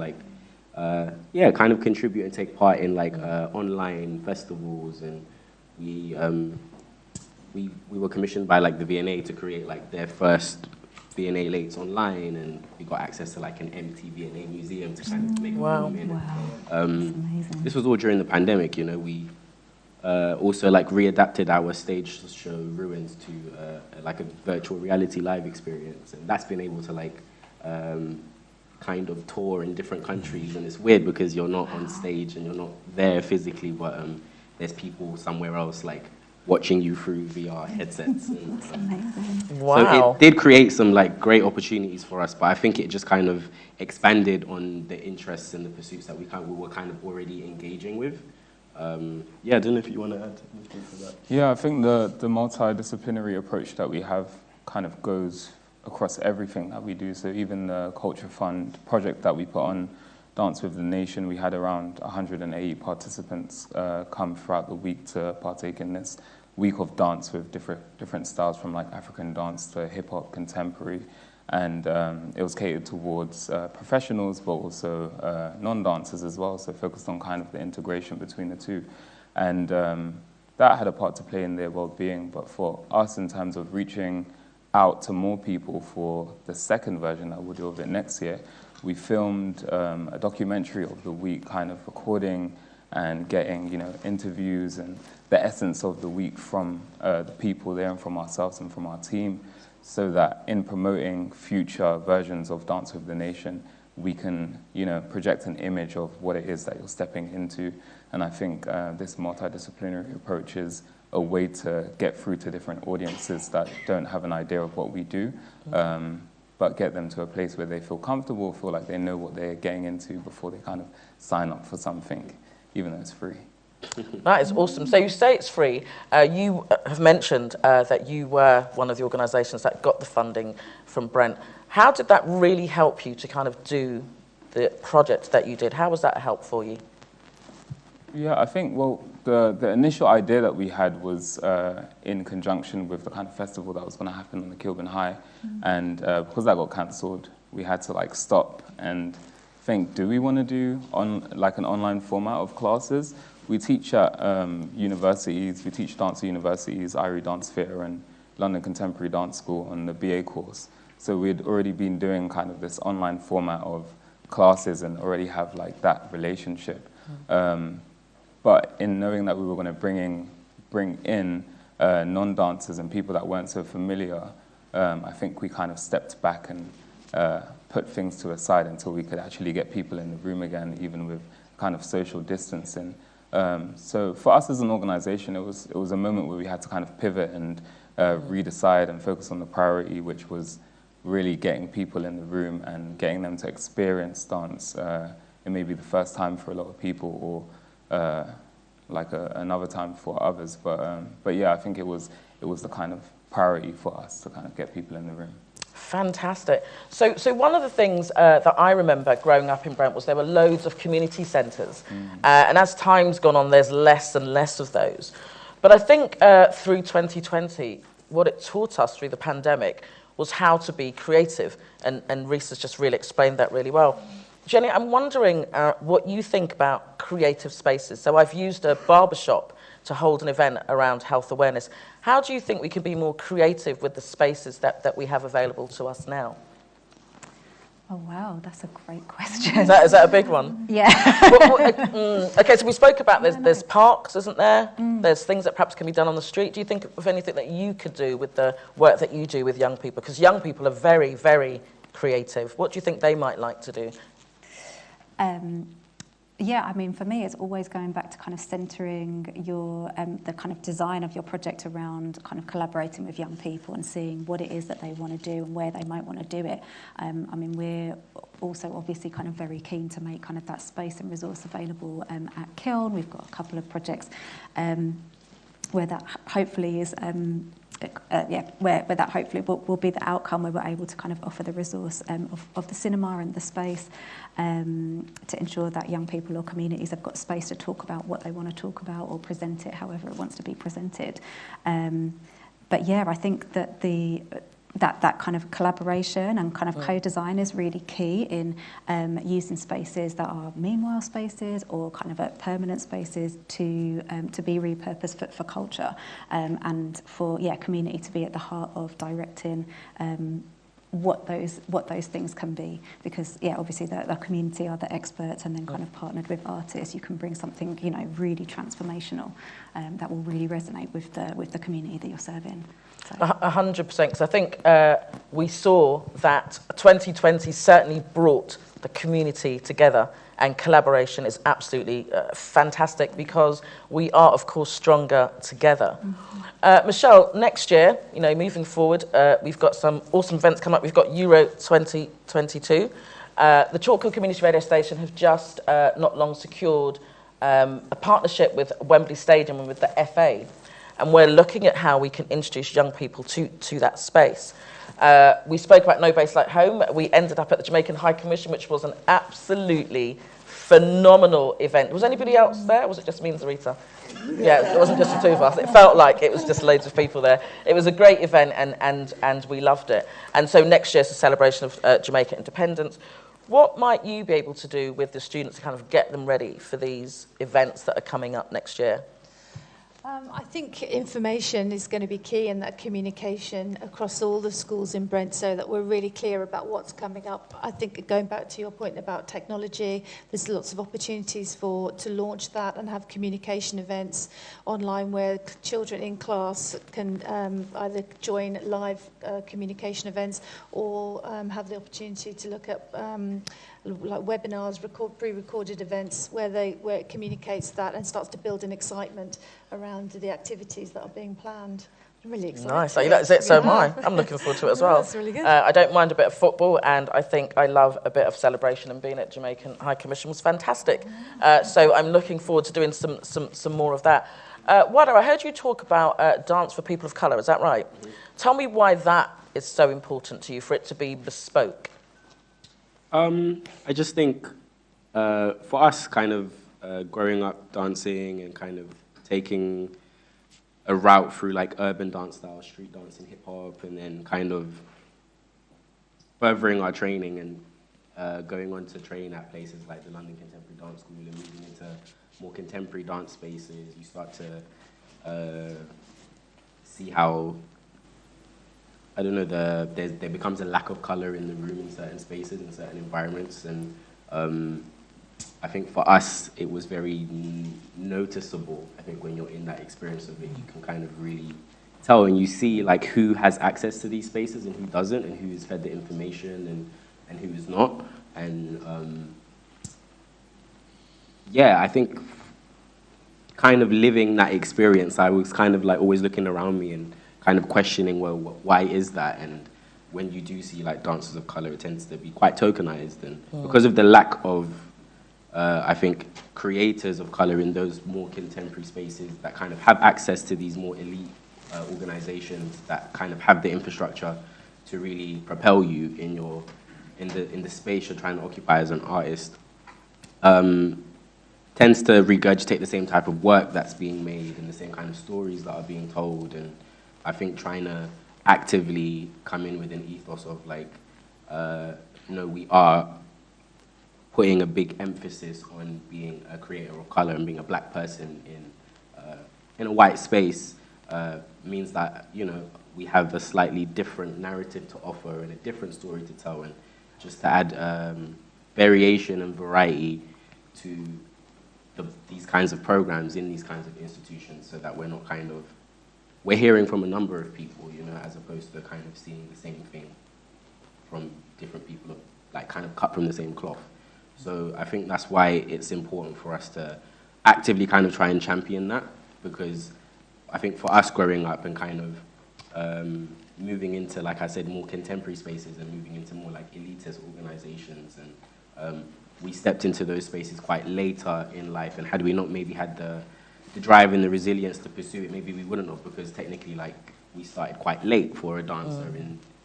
kind of contribute and take part in online festivals, and we were commissioned by the V&A to create their first V&A Lates online, and we got access to like an empty V&A museum to kind of make a Wow. film in. Wow, that's amazing. This was all during the pandemic, you know. We also like readapted our stage show Ruins to like a virtual reality live experience, and that's been able to like kind of tour in different countries. And it's weird because you're not on stage and you're not there physically, but there's people somewhere else like watching you through VR headsets. And, That's amazing. Wow. So it did create some like great opportunities for us, but I think it just kind of expanded on the interests and the pursuits that we were kind of already engaging with. Yeah, I don't know if you want to add anything to that. Yeah, I think the multidisciplinary approach that we have kind of goes across everything that we do. So even the Culture Fund project that we put on, Dance with the Nation, we had around 180 participants come throughout the week to partake in this week of dance with different styles, from like African dance to hip hop, contemporary, and it was catered towards professionals, but also non-dancers as well. So focused on kind of the integration between the two, and that had a part to play in their well-being. But for us, in terms of reaching out to more people for the second version that we'll do of it next year, we filmed a documentary of the week, kind of recording and getting, you know, interviews and the essence of the week from the people there and from ourselves and from our team, so that in promoting future versions of Dance with the Nation, we can, you know, project an image of what it is that you're stepping into. And I think this multidisciplinary approach is a way to get through to different audiences that don't have an idea of what we do, but get them to a place where they feel comfortable, feel like they know what they're getting into before they kind of sign up for something, even though it's free. That is awesome. So you say it's free. You have mentioned that you were one of the organisations that got the funding from Brent. How did that really help you to kind of do the project that you did? How was that a help for you? Yeah, I think, well, the initial idea that we had was in conjunction with the kind of festival that was going to happen on the Kilburn High. And because that got cancelled, we had to like stop and think, do we want to do like an online format of classes? We teach at universities, we teach dance at universities, IRI Dance Theatre and London Contemporary Dance School on the BA course. So we'd already been doing kind of this online format of classes and already have like that relationship. But in knowing that we were going to bring in non-dancers and people that weren't so familiar, I think we kind of stepped back and put things to a side until we could actually get people in the room again, even with kind of social distancing. So for us as an organization, it was a moment where we had to kind of pivot and redecide and focus on the priority, which was really getting people in the room and getting them to experience dance. It may be the first time for a lot of people, or like another time for others. But yeah, I think it was the kind of priority for us to kind of get people in the room. Fantastic. So one of the things that I remember growing up in Brent was there were loads of community centres. And as time's gone on, there's less and less of those. But I think through 2020, what it taught us through the pandemic was how to be creative. And Reese has just really explained that really well. Jenny, I'm wondering what you think about creative spaces. So I've used a barbershop to hold an event around health awareness. How do you think we can be more creative with the spaces that we have available to us now? Oh, wow, that's a great question. Is that a big one? Yeah. Okay, so we spoke about there's parks, isn't there? There's things that perhaps can be done on the street. Do you think of anything that you could do with the work that you do with young people? Because young people are very, very creative. What do you think they might like to do? Yeah, I mean, for me, it's always going back to kind of centering your the kind of design of your project around kind of collaborating with young people and seeing what it is that they want to do and where they might want to do it. I mean, we're also obviously kind of very keen to make kind of that space and resource available at Kiln. We've got a couple of projects where that hopefully is where that hopefully will be the outcome, where we're able to kind of offer the resource of the cinema and the space to ensure that young people or communities have got space to talk about what they want to talk about or present it however it wants to be presented. But yeah, I think that that kind of collaboration and kind of co-design is really key in using spaces that are meanwhile spaces or kind of permanent spaces to be repurposed for culture and for community to be at the heart of directing what those things can be, because obviously the community are the experts, and then kind of partnered with artists, you can bring something really transformational that will really resonate with the community that you're serving. 100%, because I think we saw that 2020 certainly brought the community together, and collaboration is absolutely fantastic, because we are, of course, stronger together. Michelle, next year, moving forward, we've got some awesome events coming up. We've got Euro 2022. The Chalk Hill Community Radio Station have just not long secured a partnership with Wembley Stadium and with the FA. And we're looking at how we can introduce young people to that space. We spoke about No Base Like Home. We ended up at the Jamaican High Commission, which was an absolutely phenomenal event. Was anybody else there? Or was it just me and Zarita? Yeah, it wasn't just the two of us. It felt like it was just loads of people there. It was a great event, and we loved it. And so next year's a celebration of Jamaica independence. What might you be able to do with the students to kind of get them ready for these events that are coming up next year? I think information is going to be key, in that communication across all the schools in Brent, so that we're really clear about what's coming up. I think, going back to your point about technology, there's lots of opportunities to launch that and have communication events online where children in class can either join live communication events, or have the opportunity to look at like webinars, pre-recorded events where it communicates that and starts to build an excitement around the activities that are being planned. I'm really excited. Nice. That's it. So am I. I'm looking forward to it as well. That's really good. I don't mind a bit of football, and I think I love a bit of celebration, and being at Jamaican High Commission was fantastic. So I'm looking forward to doing some more of that. Wada, I heard you talk about dance for people of colour. Is that right? Mm-hmm. Tell me why that is so important to you, for it to be bespoke. I just think for us, kind of growing up dancing and kind of taking a route through like urban dance style, street dance and hip hop, and then kind of furthering our training and going on to train at places like the London Contemporary Dance School and moving into more contemporary dance spaces, you start to see how, I don't know, there becomes a lack of color in the room in certain spaces, in certain environments. And I think for us, it was very noticeable. I think when you're in that experience of it, you can kind of really tell, and you see like who has access to these spaces and who doesn't, and who is fed the information and who is not. And yeah, I think kind of living that experience, I was kind of like always looking around me and kind of questioning, well, why is that? And when you do see like dancers of color, it tends to be quite tokenized, and because of the lack of I think creators of color in those more contemporary spaces that kind of have access to these more elite organizations that kind of have the infrastructure to really propel you in the space you're trying to occupy as an artist, tends to regurgitate the same type of work that's being made and the same kind of stories that are being told. And I think trying to actively come in with an ethos of like, we are putting a big emphasis on being a creator of color and being a black person in a white space means that, we have a slightly different narrative to offer and a different story to tell, and just to add variation and variety to these kinds of programs in these kinds of institutions, so that we're not we're hearing from a number of people, as opposed to kind of seeing the same thing from different people, like kind of cut from the same cloth. So I think that's why it's important for us to actively kind of try and champion that, because I think for us growing up and kind of moving into, like I said, more contemporary spaces and moving into more like elitist organizations, and we stepped into those spaces quite later in life, and had we not maybe had the drive and the resilience to pursue it, maybe we wouldn't have, because technically like we started quite late for a dancer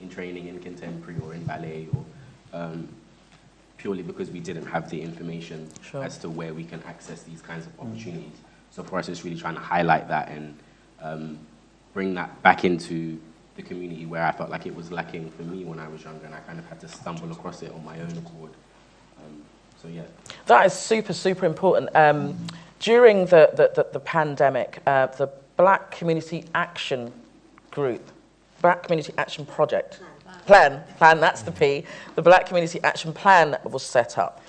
in training in contemporary or in ballet, or purely because we didn't have the information as to where we can access these kinds of opportunities. So for us, it's really trying to highlight that and bring that back into the community, where I felt like it was lacking for me when I was younger, and I kind of had to stumble across it on my own accord. So yeah. That is super, super important. During the pandemic, the Black Community Action Group, Black Community Action Project, that's the P. The Black Community Action Plan was set up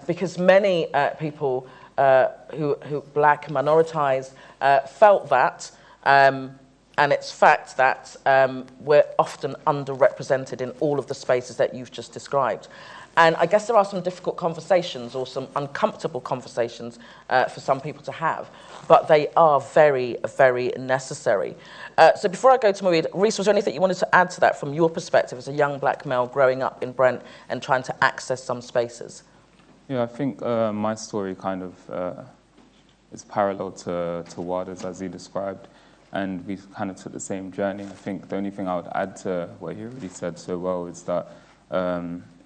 because many people who black and minoritized felt that, and it's fact that we're often underrepresented in all of the spaces that you've just described. And I guess there are some difficult conversations or some uncomfortable conversations for some people to have, but they are very, very necessary. So before I go to Marie, Reese, was there anything you wanted to add to that from your perspective as a young black male growing up in Brent and trying to access some spaces? Yeah, I think my story kind of is parallel to Wada's, as he described, and we kind of took the same journey. I think the only thing I would add to what he already said so well is that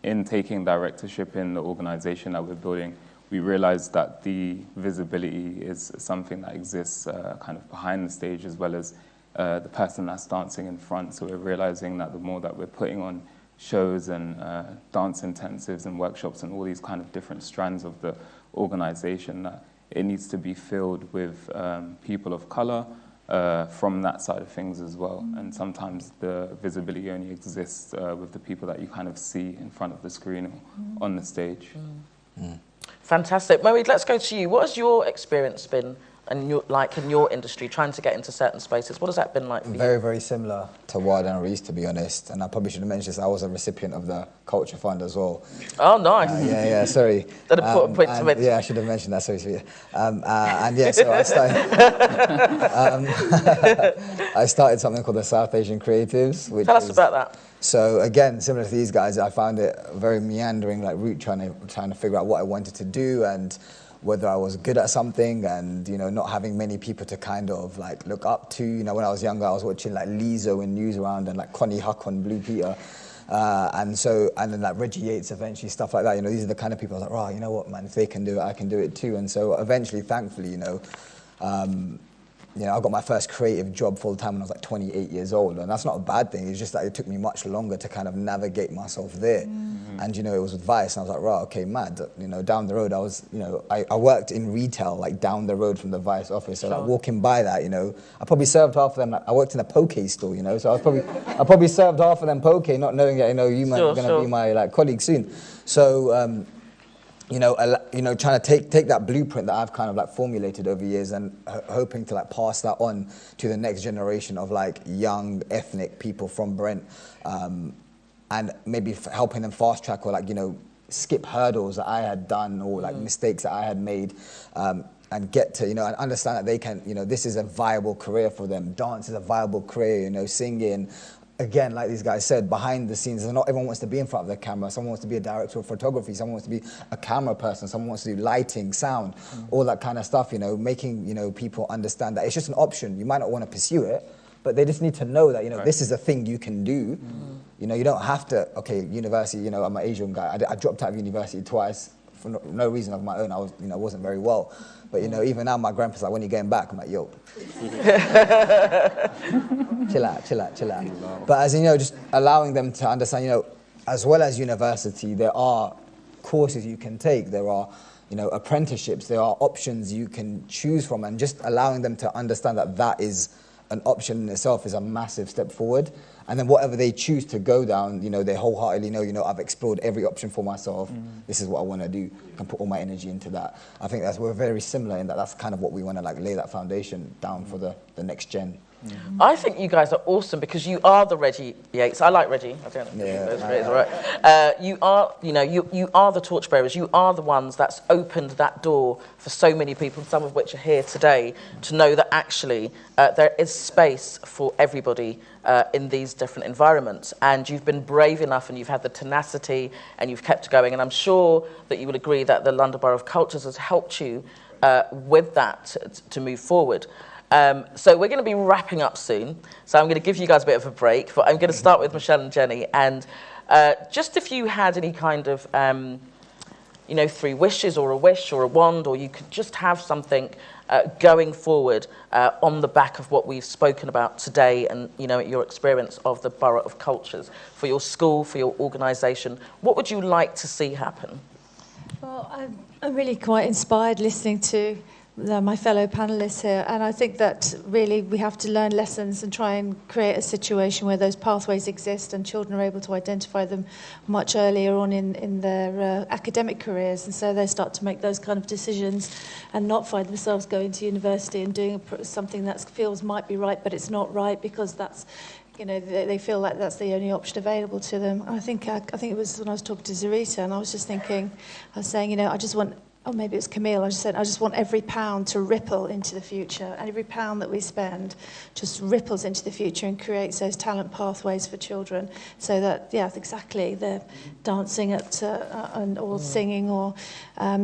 in taking directorship in the organization that we're building, we realized that the visibility is something that exists kind of behind the stage as well as the person that's dancing in front. So we're realizing that the more that we're putting on shows and dance intensives and workshops and all these kind of different strands of the organization, that it needs to be filled with people of color from that side of things as well. And sometimes the visibility only exists with the people that you kind of see in front of the screen or on the stage. Fantastic. Moeed, let's go to you. What has your experience been in your industry, trying to get into certain spaces? What has that been like for you? Very, very similar to Wada and Reese, to be honest. And I probably should have mentioned this, I was a recipient of the Culture Fund as well. Oh, nice. Yeah, sorry. That important point to mention. Yeah, I should have mentioned that, sorry. And yeah, so I started, I started something called the South Asian Creatives. Which Tell us about that. So again, similar to these guys, I found it a very meandering route trying to figure out what I wanted to do and whether I was good at something, and not having many people to kind of look up to. When I was younger, I was watching Lizzo in Newsround and Connie Huck on Blue Peter, and then Reggie Yates eventually, stuff like that. These are the kind of people I was like, right, you know what, man, if they can do it, I can do it too. And so eventually, thankfully, I got my first creative job full time when I was 28 years old, and that's not a bad thing. It's just that it took me much longer to kind of navigate myself there. And it was with Vice, and I was like, right, okay, mad. Down the road, I was, I worked in retail, down the road from the Vice office. So walking by that, I probably served half of them. I worked in a poke store, so I probably served half of them poke, not knowing that you might be going to be my colleague soon. So. Trying to take that blueprint that I've kind of formulated over years and hoping to pass that on to the next generation of young ethnic people from Brent, and maybe helping them fast track or skip hurdles that I had done or mistakes that I had made, and get to and understand that they can this is a viable career for them. Dance is a viable career. Singing. Again, like these guys said, behind the scenes, not everyone wants to be in front of the camera. Someone wants to be a director of photography. Someone wants to be a camera person. Someone wants to do lighting, sound, all that kind of stuff, making, people understand that it's just an option. You might not want to pursue it, but they just need to know that, this is a thing you can do. You don't have to, university, I'm an Asian guy. I dropped out of university twice for no reason of my own. I was, wasn't very well. But, even now my grandpa's like, when are you going back? I'm like, yo. chill out. But as just allowing them to understand, as well as university, there are courses you can take. There are, apprenticeships. There are options you can choose from. And just allowing them to understand that that is an option in itself is a massive step forward. And then whatever they choose to go down, they wholeheartedly know, I've explored every option for myself. This is what I want to do. I can put all my energy into that. I think we're very similar in that that's kind of what we want to lay that foundation down for the next gen. I think you guys are awesome because you are the Reggie Yates. I like Reggie. I don't know. Yeah, it's right. You are, you are the torchbearers. You are the ones that's opened that door for so many people, some of which are here today, to know that actually there is space for everybody in these different environments. And you've been brave enough and you've had the tenacity and you've kept going. And I'm sure that you would agree that the London Borough of Culture has helped you with that to move forward. So we're going to be wrapping up soon. So I'm going to give you guys a bit of a break. But I'm going to start with Michelle and Jenny. And just if you had any kind of, 3 wishes or a wish or a wand, or you could just have something going forward on the back of what we've spoken about today and, your experience of the Borough of Cultures, for your school, for your organisation, what would you like to see happen? Well, I'm really quite inspired listening to my fellow panelists here, and I think that really we have to learn lessons and try and create a situation where those pathways exist and children are able to identify them much earlier on in their academic careers, and so they start to make those kind of decisions and not find themselves going to university and doing something that feels might be right, but it's not right because that's, you know, they feel like that's the only option available to them. I think it was when I was talking to Zarita, and I was just thinking, I was saying, you know, I just want, or maybe it was Camille, I just said, I just want every pound to ripple into the future, and every pound that we spend just ripples into the future and creates those talent pathways for children, so that, yeah, exactly, they're dancing at, or singing or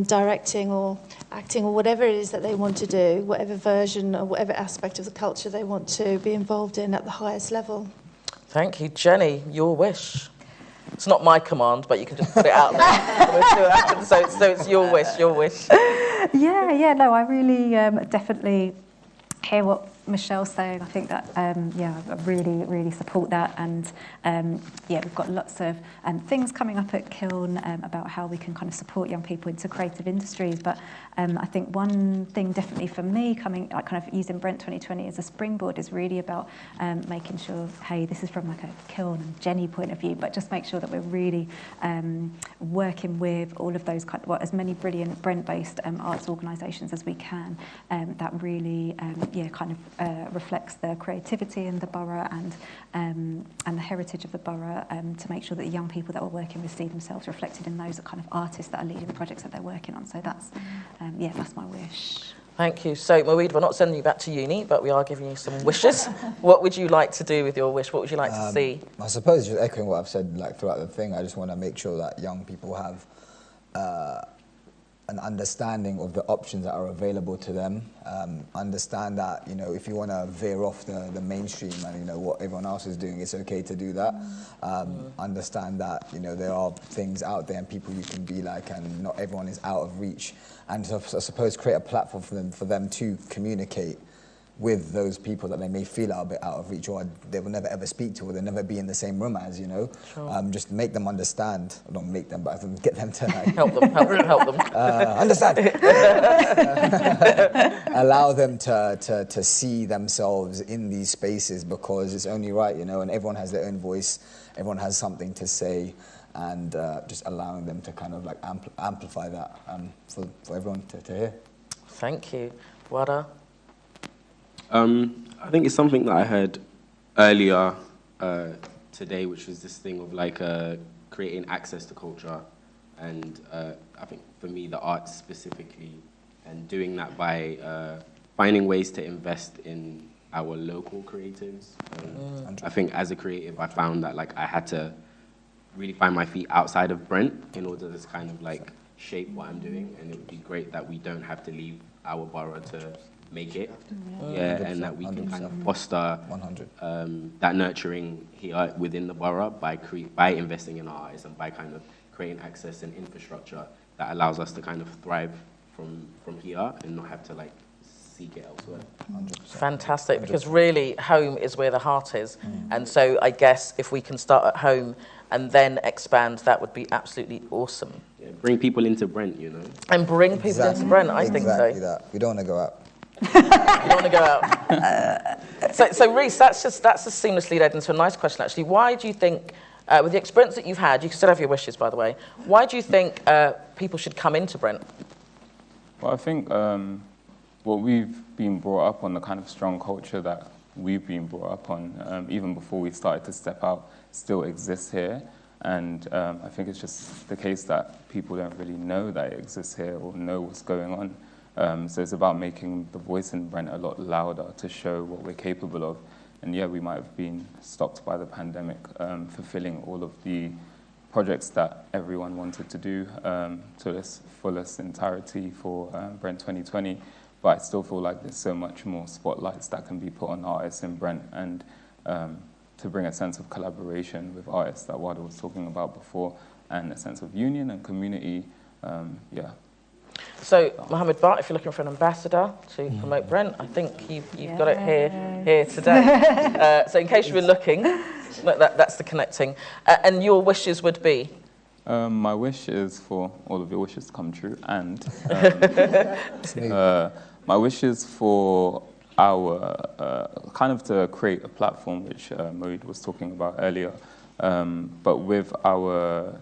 directing or acting or whatever it is that they want to do, whatever version or whatever aspect of the culture they want to be involved in at the highest level. Thank you. Jenny, your wish. It's not my command, but you can just put it out there. So it's your wish. No, I really definitely hear what Michelle's saying. I think that, I really, really support that. And we've got lots of things coming up at Kiln about how we can kind of support young people into creative industries. But I think one thing definitely for me kind of using Brent 2020 as a springboard is really about making sure, hey, this is from like a Kiln and Jenny point of view, but just make sure that we're really working with all of those as many brilliant Brent-based arts organisations as we can that really reflects the creativity in the borough and the heritage of the borough, to make sure that the young people that we're working with see themselves reflected in those kind of artists that are leading the projects that they're working on. So that's my wish. Thank you. So, Mawid, we're not sending you back to uni, but we are giving you some wishes. What would you like to do with your wish? What would you like to see? I suppose just echoing what I've said throughout the thing, I just want to make sure that young people have an understanding of the options that are available to them. Understand that, you know, if you want to veer off the mainstream and, you know, what everyone else is doing, it's okay to do that. Understand that, you know, there are things out there and people you can be like, and not everyone is out of reach. And so I suppose create a platform for them to communicate with those people that they may feel are a bit out of reach, or they will never ever speak to, or they'll never be in the same room as, you know. Sure. Just make them understand, or not make them, but get them to like, help them. Understand. Allow them to see themselves in these spaces, because it's only right, you know, and everyone has their own voice, everyone has something to say, and just allowing them to kind of like amplify that for everyone to hear. Thank you. Wada? I think it's something that I heard earlier today, which was this thing of like creating access to culture, and I think for me the arts specifically, and doing that by finding ways to invest in our local creatives. I think as a creative, I found that like I had to really find my feet outside of Brent in order to kind of like shape what I'm doing, and it would be great that we don't have to leave our borough to make it, and that we can kind of foster that nurturing here within the borough by investing in our artists and by kind of creating access and infrastructure that allows us to kind of thrive from here and not have to like seek it elsewhere. 100%. Fantastic, because really home is where the heart is, and so I guess if we can start at home and then expand, that would be absolutely awesome. Yeah, bring people into Brent, you know. And bring people into Brent, I think so. Exactly that. We don't want to go out. You don't want to go out. So Reese, that's just seamlessly led into a nice question, actually. Why do you think, with the experience that you've had, you can still have your wishes, by the way, why do you think people should come into Brent? Well, I think what we've been brought up on, the kind of strong culture that we've been brought up on, even before we started to step out, still exists here. And I think it's just the case that people don't really know that it exists here or know what's going on. So it's about making the voice in Brent a lot louder to show what we're capable of. And yeah, we might have been stopped by the pandemic, fulfilling all of the projects that everyone wanted to do to its fullest entirety for Brent 2020. But I still feel like there's so much more spotlights that can be put on artists in Brent, and to bring a sense of collaboration with artists that Wada was talking about before, and a sense of union and community, So, Mohammed Bart, if you're looking for an ambassador to promote Brent, I think you've got it here today. So in case you've been looking, that's the connecting. And your wishes would be? My wish is for all of your wishes to come true, and My wish is for our, kind of to create a platform, which Moeed was talking about earlier, but with our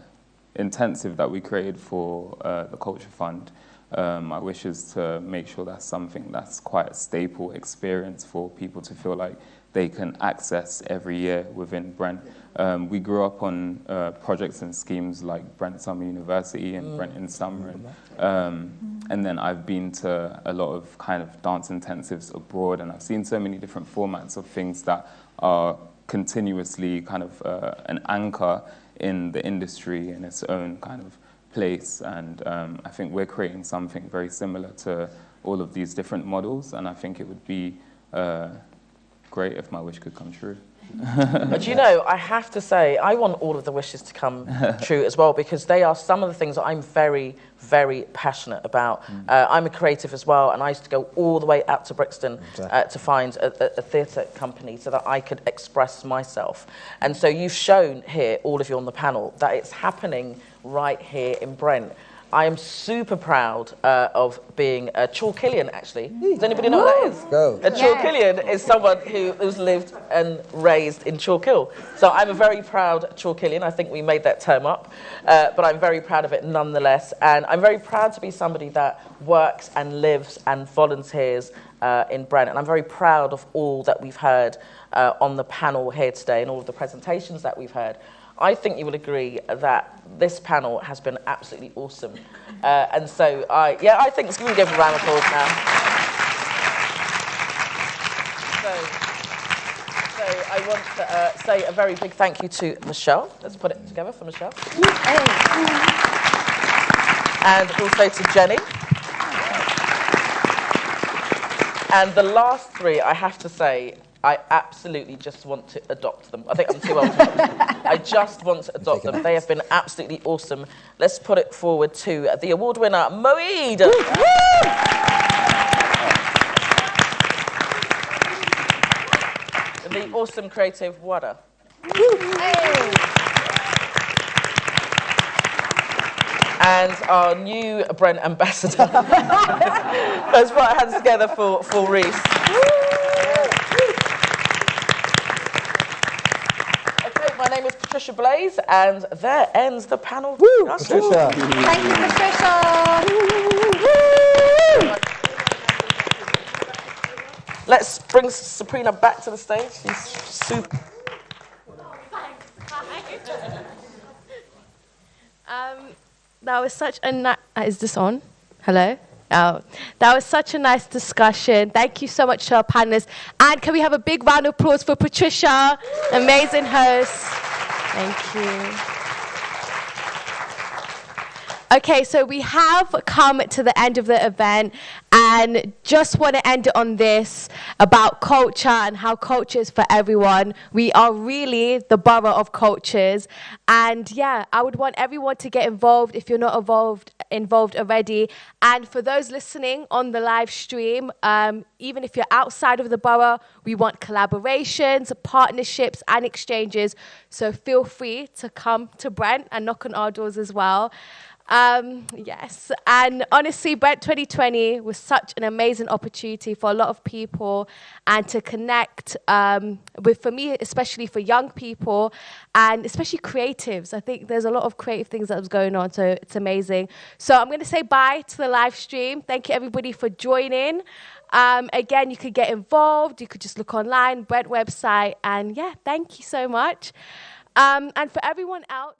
intensive that we created for the Culture Fund, my wish is to make sure that's something that's quite a staple experience for people to feel like they can access every year within Brent. We grew up on projects and schemes like Brent Summer University and Brent in Summer. And then I've been to a lot of kind of dance intensives abroad, and I've seen so many different formats of things that are continuously kind of an anchor in the industry in its own kind of place. And I think we're creating something very similar to all of these different models, and I think it would be great if my wish could come true. But you know, I have to say, I want all of the wishes to come true as well, because they are some of the things that I'm very, very passionate about. I'm a creative as well, and I used to go all the way out to Brixton to find a theatre company so that I could express myself. And so you've shown here, all of you on the panel, that it's happening right here in Brent. I am super proud of being a Chalkillian, actually. Does anybody know what that is? Go. A Chalkillian is someone who's lived and raised in Chalkhill. So I'm a very proud Chalkillian. I think we made that term up, but I'm very proud of it nonetheless. And I'm very proud to be somebody that works and lives and volunteers in Brent. And I'm very proud of all that we've heard on the panel here today and all of the presentations that we've heard. I think you will agree that this panel has been absolutely awesome. And so, I think we can give a round of applause now. So I want to say a very big thank you to Michelle. Let's put it together for Michelle. And also to Jenny. And the last three, I have to say, I absolutely just want to adopt them. I think I'm too old for them. I just want to adopt them. They have been absolutely awesome. Let's put it forward to the award winner, Moeed. The awesome creative Wada. And our new Brent ambassador. Let's put our hands together for Reese. My name is Patricia Blaze, and there ends the panel. Woo, Patricia. Thank you, Patricia. Let's bring Sabrina back to the stage. She's super. That was such a is this on? Hello? Oh, that was such a nice discussion. Thank you so much to our panelists. And can we have a big round of applause for Patricia? Amazing host. Thank you. Okay, so we have come to the end of the event, and just want to end it on this about culture and how culture is for everyone. We are really the borough of cultures, and yeah, I would want everyone to get involved if you're not involved already. And for those listening on the live stream, even if you're outside of the borough, we want collaborations, partnerships, and exchanges. So feel free to come to Brent and knock on our doors as well. Yes, and honestly, Brent 2020 was such an amazing opportunity for a lot of people, and to connect with, for me, especially for young people, and especially creatives. I think there's a lot of creative things that was going on, so it's amazing. So I'm going to say bye to the live stream. Thank you, everybody, for joining. Again, you could get involved. You could just look online, Brent website, and yeah, thank you so much. And for everyone else,